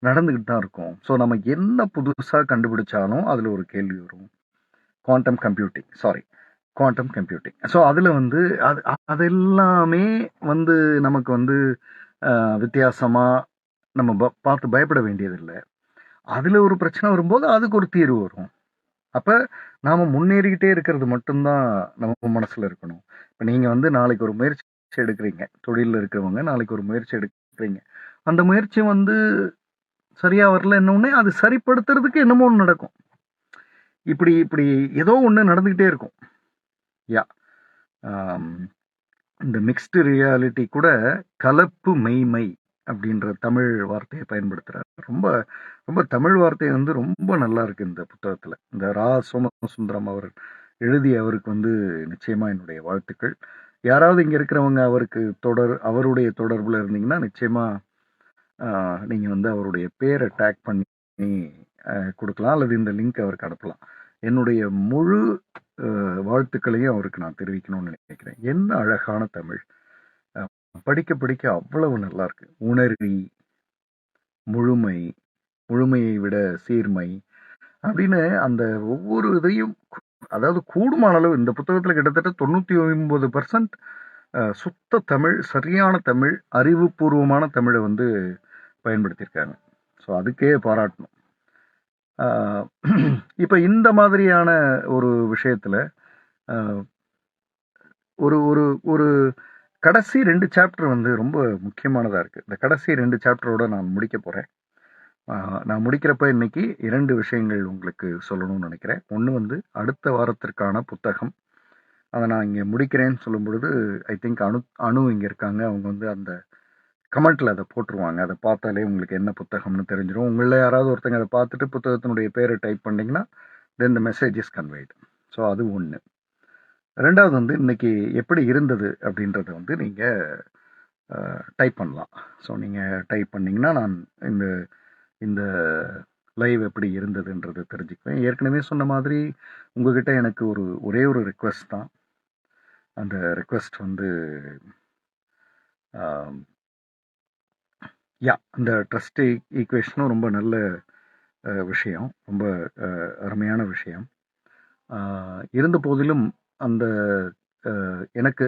Speaker 1: நடந்துக்கிட்டு தான் இருக்கும். ஸோ நம்ம என்ன புதுசாக கண்டுபிடிச்சாலும் அதில் ஒரு கேள்வி வரும். Quantum computing, sorry, quantum computing. So அதில் வந்து அது அது எல்லாமே வந்து நமக்கு வந்து வித்தியாசமாக நம்ம பார்த்து பயப்பட வேண்டியதில்லை. அதில் ஒரு பிரச்சனை வரும்போது அதுக்கு ஒரு தீர்வு வரும். அப்போ நாம் முன்னேறிக்கிட்டே இருக்கிறது மட்டும்தான் நம்ம மனசில் இருக்கணும். இப்போ நீங்கள் வந்து நாளைக்கு ஒரு முயற்சி எடுக்கிறீங்க, தொழிலில் இருக்கிறவங்க நாளைக்கு ஒரு முயற்சி எடுக்கிறீங்க, அந்த முயற்சி வந்து சரியா வரல, என்னொன்னே அது சரிப்படுத்துறதுக்கு என்னமோ ஒன்று நடக்கும். இப்படி இப்படி ஏதோ ஒன்று நடந்துக்கிட்டே இருக்கும். யா இந்த மிக்ஸ்டு ரியாலிட்டி கூட கலப்பு மெய்மை அப்படின்ற தமிழ் வார்த்தையை பயன்படுத்துகிறார். ரொம்ப ரொம்ப தமிழ் வார்த்தை வந்து ரொம்ப நல்லா இருக்கு இந்த புத்தகத்தில். இந்த ரா சோமசுந்தரம் அவர் எழுதிய அவருக்கு வந்து நிச்சயமாக என்னுடைய வாழ்த்துக்கள். யாராவது இங்கே இருக்கிறவங்க அவருடைய தொடர்பில் இருந்தீங்கன்னா நிச்சயமாக நீங்கள் வந்து அவருடைய பேரை டேக் பண்ணி கொடுக்கலாம், அல்லது இந்த லிங்க் அவருக்கு அனுப்பலாம். என்னுடைய முழு வாழ்த்துக்களையும் அவருக்கு நான் தெரிவிக்கணும்னு நினைக்கிறேன். என்ன அழகான தமிழ்! படிக்க படிக்க அவ்வளவு நல்லா இருக்கு. உணர்வி, முழுமை, முழுமையை விட சீர்மை அப்படின்னு அந்த ஒவ்வொரு இதையும், அதாவது கூடுமான அளவு இந்த புத்தகத்தில் கிட்டத்தட்ட 99% சுத்த தமிழ், சரியான தமிழ், அறிவுபூர்வமான தமிழை வந்து பயன்படுத்தியிருக்காங்க. ஸோ அதுக்கே பாராட்டணும். இப்போ இந்த மாதிரியான ஒரு விஷயத்தில் ஒரு ஒரு ஒரு கடைசி 2 சாப்டர் வந்து ரொம்ப முக்கியமானதாக இருக்குது. இந்த கடைசி 2 சாப்டரோட நான் முடிக்க போகிறேன். நான் முடிக்கிறப்ப இன்னைக்கு 2 விஷயங்கள் உங்களுக்கு சொல்லணும்னு நினைக்கிறேன். ஒன்று வந்து அடுத்த வாரத்திற்கான புத்தகம். அதை நான் இங்கே முடிக்கிறேன்னு சொல்லும் பொழுது ஐ திங்க் அணு இங்கே இருக்காங்க. அவங்க வந்து அந்த கமெண்ட்டில் அதை போட்டுருவாங்க. அதை பார்த்தாலே உங்களுக்கு என்ன புத்தகம்னு தெரிஞ்சிடும். உங்களில் யாராவது ஒருத்தங்க அதை பார்த்துட்டு புத்தகத்தினுடைய பேரை டைப் பண்ணிங்கன்னா then the message is conveyed. So அது ஒன்று. ரெண்டாவது வந்து இன்னைக்கு எப்படி இருந்தது அப்படின்றத வந்து நீங்கள் டைப் பண்ணலாம். ஸோ நீங்கள் டைப் பண்ணிங்கன்னா நான் இந்த இந்த லைவ் எப்படி இருந்ததுன்றது தெரிஞ்சுக்குவேன். ஏற்கனவே சொன்ன மாதிரி உங்ககிட்ட எனக்கு ஒரே ஒரு ரிக்வெஸ்ட் தான். அந்த ரிக்வெஸ்ட் வந்து இந்த ட்ரஸ்ட் ஈக்குவேஷனும் ரொம்ப நல்ல விஷயம், ரொம்ப அருமையான விஷயம். இருந்த போதிலும் அந்த எனக்கு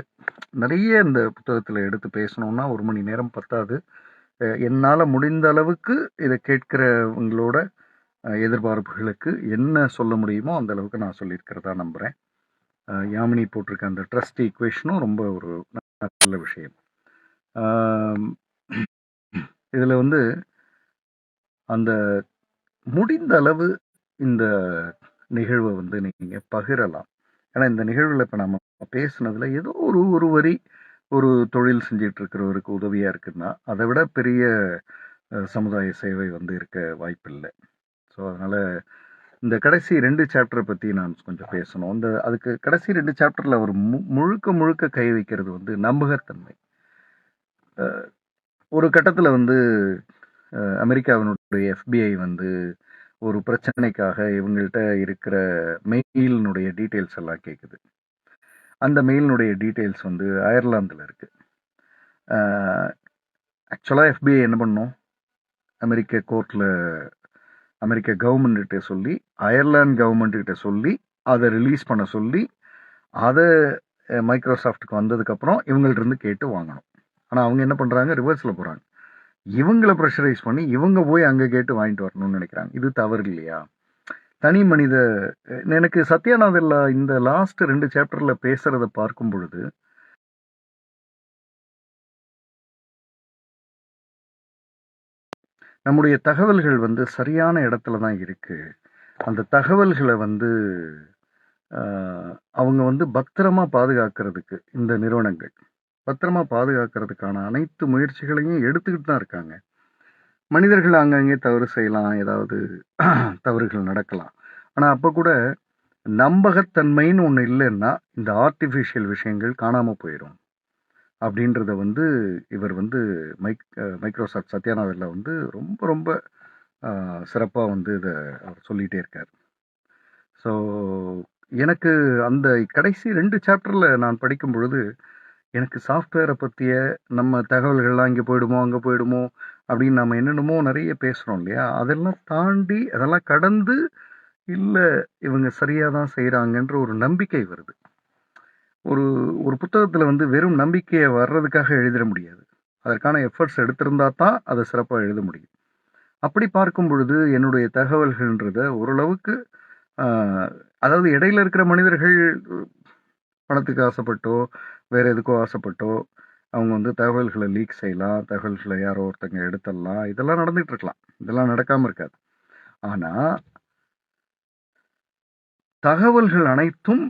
Speaker 1: நிறைய இந்த புத்தகத்தில் எடுத்து பேசணுன்னா 1 மணி நேரம் பத்தாது. என்னால் முடிந்த அளவுக்கு இதை கேட்கிறவங்களோட எதிர்பார்ப்புகளுக்கு என்ன சொல்ல முடியுமோ அந்த அளவுக்கு நான் சொல்லியிருக்கிறதா நம்புகிறேன். யாமினி போட்டிருக்க அந்த ட்ரஸ்ட் ஈக்குவேஷனும் ரொம்ப ஒரு நல்ல விஷயம். இதில் வந்து அந்த முடிந்த அளவு இந்த நிகழ்வை வந்து நீங்கள் பகிரலாம். ஏன்னா இந்த நிகழ்வில் இப்போ நம்ம பேசுனதில் ஏதோ ஒரு வரி ஒரு தொழில் செஞ்சிட்டு இருக்கிறவருக்கு உதவியாக இருக்குன்னா அதை விட பெரிய சமுதாய சேவை வந்து இருக்க வாய்ப்பில்லை. ஸோ அதனால் இந்த கடைசி 2 சாப்டரை பற்றி நான் கொஞ்சம் பேசணும். அதுக்கு கடைசி 2 சாப்டரில் அவர் முழுக்க கை வைக்கிறது வந்து நம்பகத்தன்மை. ஒரு கட்டத்தில் வந்து அமெரிக்காவினுடைய FBI வந்து ஒரு பிரச்சனைக்காக இவங்கள்ட்ட இருக்கிற மெயிலினுடைய டீட்டெயில்ஸ் எல்லாம் கேட்குது. அந்த மெயிலினுடைய டீட்டெயில்ஸ் வந்து அயர்லாந்தில் இருக்குது. ஆக்சுவலாக FBI என்ன பண்ணோம், அமெரிக்க கோர்ட்டில் அமெரிக்க கவர்மெண்ட்கிட்ட சொல்லி, அயர்லாந்து கவர்மெண்ட்கிட்ட சொல்லி, அதை ரிலீஸ் பண்ண சொல்லி, அதை மைக்ரோசாஃப்ட்டுக்கு வந்ததுக்கப்புறம் இவங்கள்ட்ட இருந்து கேட்டு வாங்கணும். ஆனால் அவங்க என்ன பண்ணுறாங்க, ரிவர்ஸில் போகிறாங்க. இவங்களை ப்ரெஷரைஸ் பண்ணி இவங்க போய் அங்கே கேட்டு வாங்கிட்டு வரணும்னு நினைக்கிறாங்க. இது தவறு இல்லையா? தனி மனித எனக்கு சத்யாநாதல்லா இந்த லாஸ்ட் 2 சாப்டரில் பேசுகிறத பார்க்கும் பொழுது நம்முடைய தகவல்கள் வந்து சரியான இடத்துல தான் இருக்குது. அந்த தகவல்களை வந்து அவங்க வந்து பத்திரமா பாதுகாக்கிறதுக்கு இந்த நிறுவனங்கள் பத்திரமா பாதுகாக்கிறதுக்கான அனைத்து முயற்சிகளையும் எடுத்துக்கிட்டு தான் இருக்காங்க. மனிதர்கள் அங்கங்கே தவறு செய்யலாம், ஏதாவது தவறுகள் நடக்கலாம். ஆனால் அப்போ கூட நம்பகத்தன்மைன்னு ஒன்று இல்லைன்னா இந்த ஆர்டிஃபிஷியல் விஷயங்கள் காணாமல் போயிடும் அப்படின்றத வந்து இவர் வந்து மைக்ரோசாஃப்ட் சத்யாநாதனில் வந்து ரொம்ப ரொம்ப சிறப்பாக வந்து இதை அவர் சொல்லிகிட்டே இருக்கார். ஸோ எனக்கு அந்த கடைசி 2 சாப்டரில் நான் படிக்கும் பொழுது எனக்கு சாஃப்ட்வேரை பற்றிய நம்ம தகவல்கள்லாம் இங்கே போயிடுமோ அங்கே போயிடுமோ அப்படின்னு நம்ம என்னென்னமோ நிறைய பேசுகிறோம் இல்லையா? அதெல்லாம் தாண்டி அதெல்லாம் கடந்து இல்லை இவங்க சரியாக தான் செய்கிறாங்கன்ற ஒரு நம்பிக்கை வருது. ஒரு ஒரு புத்தகத்தில் வந்து வெறும் நம்பிக்கையை வர்றதுக்காக எழுதிட முடியாது. அதற்கான எஃபர்ட்ஸ் எடுத்திருந்தா தான் அதை சிறப்பாக எழுத முடியும். அப்படி பார்க்கும் பொழுது என்னுடைய தகவல்கள்ன்றத ஓரளவுக்கு அதாவது இடையில இருக்கிற மனிதர்கள் பணத்துக்கு ஆசைப்பட்டோ வேற எதுக்கோ ஆசைப்பட்டோ அவங்க வந்து தகவல்களை லீக் செய்யலாம், தகவல்களை யாரோ ஒருத்தங்க எடுத்துடலாம், இதெல்லாம் நடந்துட்டு இருக்கலாம், இதெல்லாம் நடக்காம இருக்காது. ஆனா தகவல்கள் அனைத்தும்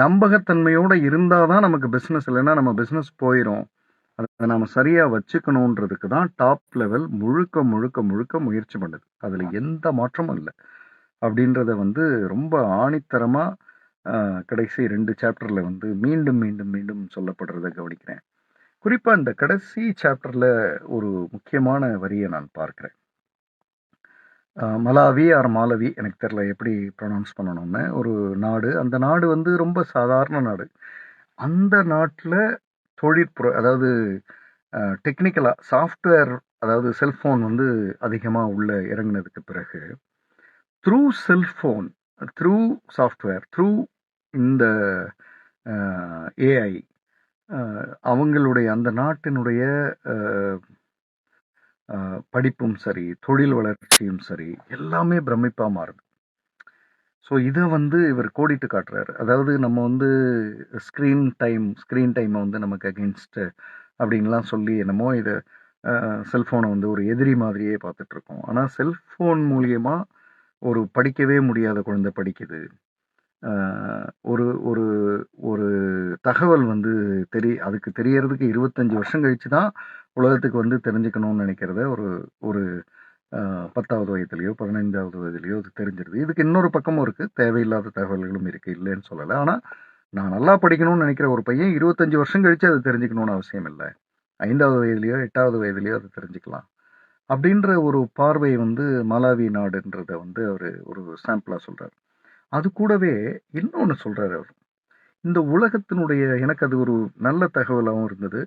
Speaker 1: நம்பகத்தன்மையோட இருந்தாதான் நமக்கு பிசினஸ், இல்லைன்னா நம்ம பிசினஸ் போயிடும். அதை நாம சரியா வச்சுக்கணுன்றதுக்கு தான் டாப் லெவல் முழுக்க முழுக்க முழுக்க முயற்சி பண்ணுது. அதுல எந்த மாற்றமும் இல்லை அப்படின்றத வந்து ரொம்ப ஆணித்தரமா கடைசி 2 சாப்டர்ல வந்து மீண்டும் மீண்டும் மீண்டும் சொல்லப்படுறத கவனிக்கிறேன். குறிப்பா இந்த கடைசி சாப்டர்ல ஒரு முக்கியமான வரியை நான் பார்க்கிறேன். மலாவி ஆர் மாலவி, எனக்கு தெரியல எப்படி ப்ரொனவுன்ஸ் பண்ணணும்னு, ஒரு நாடு. அந்த நாடு வந்து ரொம்ப சாதாரண நாடு. அந்த நாட்டில் அதாவது டெக்னிக்கலா சாஃப்ட்வேர், அதாவது செல்போன் வந்து அதிகமாக உள்ள இறங்கினதுக்கு பிறகு through cellphone, through software, through இந்த ஏஐ அவங்களுடைய அந்த நாட்டினுடைய படிப்பும் சரி, தொழில் வளர்ச்சியும் சரி, எல்லாமே பிரமிப்பா மாறுது. ஸோ இதை வந்து இவர் கோடிட்டு காட்டுறாரு. அதாவது நம்ம வந்து ஸ்க்ரீன் டைமை வந்து நமக்கு அகெயின்ஸ்ட் அப்படின்லாம் சொல்லி என்னமோ இதை செல்ஃபோனை வந்து ஒரு எதிரி மாதிரியே பார்த்துட்டு இருக்கோம். ஆனால் செல்ஃபோன் மூலியமா ஒரு படிக்கவே முடியாத குழந்தை படிக்குது. ஒரு ஒரு ஒரு தகவல் வந்து அதுக்கு தெரியறதுக்கு 25 வருஷம் கழிச்சு தான் உலகத்துக்கு வந்து தெரிஞ்சுக்கணும்னு நினைக்கிறத ஒரு ஒரு 10வது வயதுலையோ 15வது வயதுலையோ அது தெரிஞ்சிருது. இதுக்கு இன்னொரு பக்கமும் இருக்கு, தேவையில்லாத தகவல்களும் இருக்கு, இல்லைன்னு சொல்லலை. ஆனால் நான் நல்லா படிக்கணும்னு நினைக்கிற ஒரு பையன் 25 வருஷம் கழிச்சு அது தெரிஞ்சுக்கணும்னு அவசியம் இல்லை. 5வது வயதுலையோ 8வது வயதுலையோ அது தெரிஞ்சுக்கலாம் அப்படின்ற ஒரு பார்வை வந்து மலாவி நாடுன்றத வந்து அவர் ஒரு சாம்பிளா சொல்றாரு. அது கூடவே இன்னொன்று சொல்றாரு அவர். இந்த உலகத்தினுடைய, எனக்கு அது ஒரு நல்ல தகவலாகவும் இருந்தது,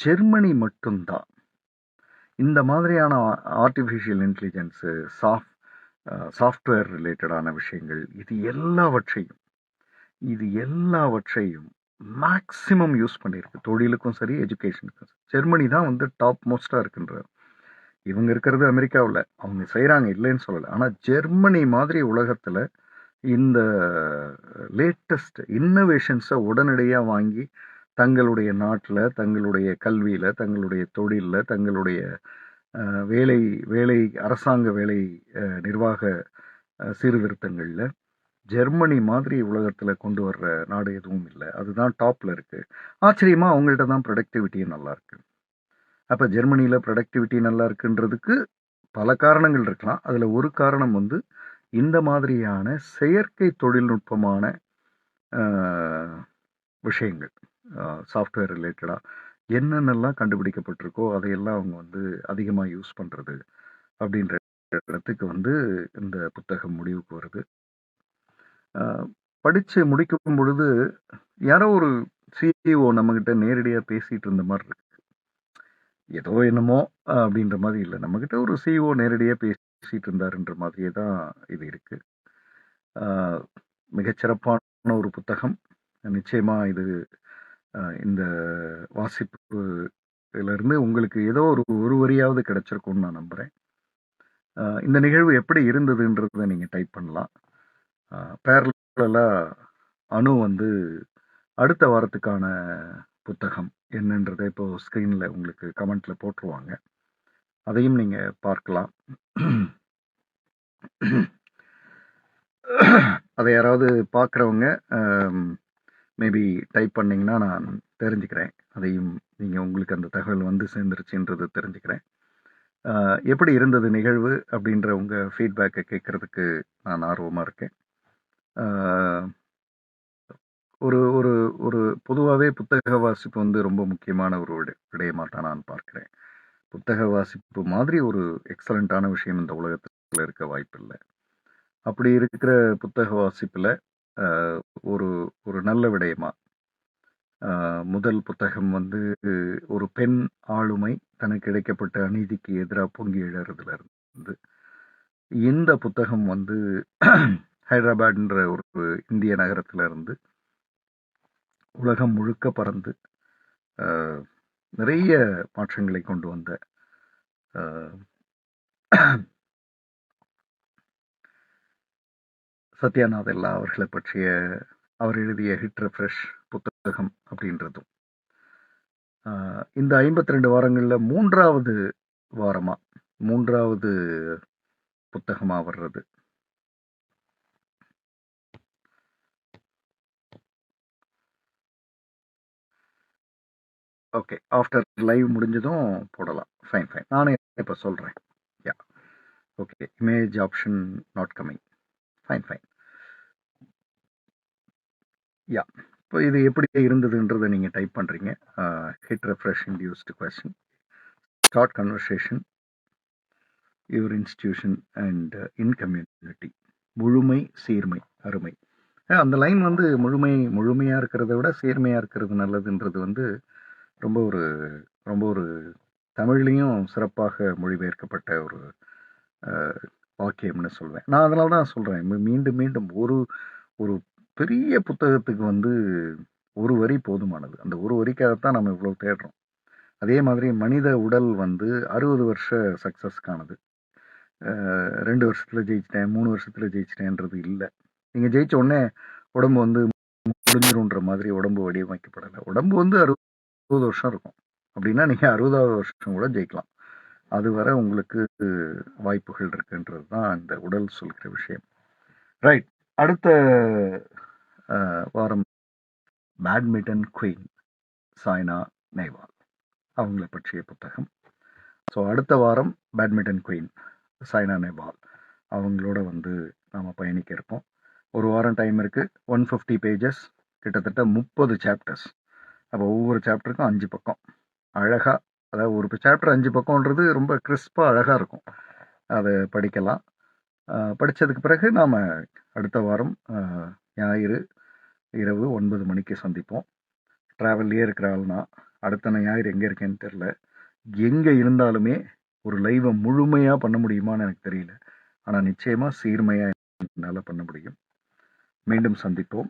Speaker 1: ஜெர்மனி மட்டும்தான் இந்த மாதிரியான ஆர்டிஃபிஷியல் இன்டெலிஜென்ஸு, சாஃப்ட்வேர் ரிலேட்டடான விஷயங்கள், இது எல்லாவற்றையும் மேக்சிமம் யூஸ் பண்ணியிருக்கு. தொழிலுக்கும் சரி, எஜுகேஷனுக்கும் சரி. ஜெர்மனி தான் வந்து டாப் மோஸ்டாக இருக்குன்றார். இவங்க இருக்கிறது அமெரிக்காவில், அவங்க செய்கிறாங்க, இல்லைன்னு சொல்லலை. ஆனால் ஜெர்மனி மாதிரி உலகத்தில் இந்த லேட்டஸ்ட் இன்னோவேஷன்ஸை உடனடியாக வாங்கி தங்களுடைய நாட்டில், தங்களுடைய கல்வியில், தங்களுடைய தொழிலில், தங்களுடைய வேலை அரசாங்க வேலை நிர்வாக சீர்திருத்தங்களில் ஜெர்மனி மாதிரி உலகத்தில் கொண்டு வர்ற நாடு எதுவும் இல்லை. அதுதான் டாப்பில் இருக்குது. ஆச்சரியமாக அவங்கள்ட்ட தான் ப்ரொடக்டிவிட்டியும் நல்லா இருக்குது. அப்போ ஜெர்மனியில் ப்ரொடக்டிவிட்டி நல்லா இருக்குன்றதுக்கு பல காரணங்கள் இருக்கலாம். அதில் ஒரு காரணம் வந்து இந்த மாதிரியான செயற்கை தொழில்நுட்பமான விஷயங்கள், சாஃப்ட்வேர் ரிலேட்டடாக என்னென்னலாம் கண்டுபிடிக்கப்பட்டிருக்கோ அதையெல்லாம் அவங்க வந்து அதிகமாக யூஸ் பண்ணுறது அப்படின்ற இடத்துக்கு வந்து இந்த புத்தகம் முடிவுக்கு வருது. படித்து முடிக்கும் பொழுது யாரோ ஒரு சிஇஓ நம்மக்கிட்ட நேரடியாக பேசிகிட்டு இருந்த மாதிரி இருக்கு. ஏதோ என்னமோ அப்படின்ற மாதிரி இல்லை, நம்மக்கிட்ட ஒரு சிஇஓ நேரடியாக பேசிகிட்டு இருந்தாருன்ற மாதிரியே தான் இது இருக்குது. மிகச்சிறப்பான ஒரு புத்தகம். நிச்சயமாக இது இந்த வாசிப்புலேருந்து உங்களுக்கு ஏதோ ஒரு வரியாவது கிடைச்சிருக்கும்னு நான் நம்புகிறேன். இந்த நிகழ்வு எப்படி இருந்ததுன்றதை நீங்கள் டைப் பண்ணலாம். பேரலாக அணு வந்து அடுத்த வாரத்துக்கான புத்தகம் என்னன்றதை இப்போ ஸ்க்ரீனில் உங்களுக்கு கமெண்ட்டில் போட்டுருவாங்க, அதையும் நீங்கள் பார்க்கலாம். அதை யாராவது பார்க்குறவங்க மேபி டைப் பண்ணிங்கன்னா நான் தெரிஞ்சுக்கிறேன். அதையும் நீங்கள் உங்களுக்கு அந்த தகவல் வந்து சேர்ந்துருச்சுன்றது தெரிஞ்சுக்கிறேன். எப்படி இருந்தது நிகழ்வு அப்படின்ற உங்கள் ஃபீட்பேக்கை கேட்குறதுக்கு நான் ஆர்வமாக இருக்கேன். ஒரு ஒரு ஒரு பொதுவாகவே புத்தக வாசிப்பு வந்து ரொம்ப முக்கியமான ஒரு விடயமாக நான் பார்க்குறேன். புத்தக வாசிப்பு மாதிரி ஒரு எக்ஸலண்ட்டான விஷயம் இந்த உலகத்தில் இருக்க வாய்ப்பில்லை. அப்படி இருக்கிற புத்தக வாசிப்பில் ஒரு ஒரு நல்ல விடயமா முதல் புத்தகம் வந்து ஒரு பெண் ஆளுமை தனக்கு இழைக்கப்பட்ட அநீதிக்கு எதிராக பொங்கி எழறதுல இருந்து. இந்த புத்தகம் வந்து ஹைதராபாத்ன்ற ஒரு இந்திய நகரத்துல இருந்து உலகம் முழுக்க பறந்து அஹ், நிறைய மாற்றங்களை கொண்டு வந்த அஹ், சத்யா நாதெல்லா அவர்களை பற்றிய அவர் எழுதிய ஹிட் ரெஃப்ரெஷ் புத்தகம் அப்படின்றதும் இந்த 52 வாரங்கள்ல மூன்றாவது புத்தகமா வர்றது. ஓகே, ஆஃப்டர் லைவ் முடிஞ்சதும் போடலாம். ஃபைன் ஃபைன், நானே இப்போ சொல்கிறேன். Yeah, okay, image option not coming. Fine fine. Yeah, இப்போ இது எப்படி இருந்ததுன்றதை நீங்கள் டைப் பண்ணுறீங்க. Hit refresh induced question, start conversation, your institution and in community, முழுமை சீர்மை அருமை. அந்த லைன் வந்து முழுமையாக இருக்கிறத விட சீர்மையாக இருக்கிறது நல்லதுன்றது வந்து ரொம்ப ஒரு தமிழ்லையும் சிறப்பாக மொழிபெயர்க்கப்பட்ட ஒரு வாக்கியம்னு சொல்வேன். நான் அதனால தான் சொல்கிறேன், மீண்டும் மீண்டும் ஒரு பெரிய புத்தகத்துக்கு வந்து ஒரு வரி போதுமானது. அந்த ஒரு வரிக்காகத்தான் நம்ம இவ்வளோ தேடுறோம். அதே மாதிரி மனித உடல் வந்து 60 வருஷ சக்ஸஸ்க்கானது. 2 வருஷத்தில் ஜெயிச்சிட்டேன், 3 வருஷத்தில் ஜெயிச்சிட்டேன்றது இல்லை. நீங்கள் ஜெயிச்ச உடனே உடம்பு வந்து முடிஞ்சிருன்ற மாதிரி உடம்பு வடிவமைக்கப்படலை. உடம்பு வந்து 60 வருஷம் இருக்கும். அப்படின்னா நீங்கள் 60வது வருஷம் கூட ஜெயிக்கலாம். அதுவரை உங்களுக்கு வாய்ப்புகள் இருக்குன்றது தான் இந்த உடல் சொல்கிற விஷயம். ரைட், அடுத்த வாரம் பேட்மிண்டன் குயின் சாய்னா நேவால் அவங்கள பற்றிய புத்தகம். ஸோ அடுத்த வாரம் பேட்மிண்டன் குயின் சாய்னா நேவால் அவங்களோட வந்து நாம் பயணிக்க இருப்போம். ஒரு வாரம் டைம் இருக்குது. 150 பேஜஸ், கிட்டத்தட்ட 30 சாப்டர்ஸ். அப்போ ஒவ்வொரு சாப்டருக்கும் 5 பக்கம். அழகாக, அதாவது ஒரு சாப்டர் 5 பக்கம்ன்றது ரொம்ப கிறிஸ்பாக அழகாக இருக்கும். அதை படிக்கலாம். படித்ததுக்கு பிறகு நாம் அடுத்த வாரம் ஞாயிறு இரவு 9 மணிக்கு சந்திப்போம். ட்ராவல்லையே இருக்கிற ஆள்னா அடுத்த ஞாயிறு எங்கே இருக்கேன்னு தெரில. எங்கே இருந்தாலுமே ஒரு லைவை முழுமையாக பண்ண முடியுமான்னு எனக்கு தெரியல. ஆனால் நிச்சயமாக சீர்மையாக என்னால் பண்ண முடியும். மீண்டும் சந்திப்போம்.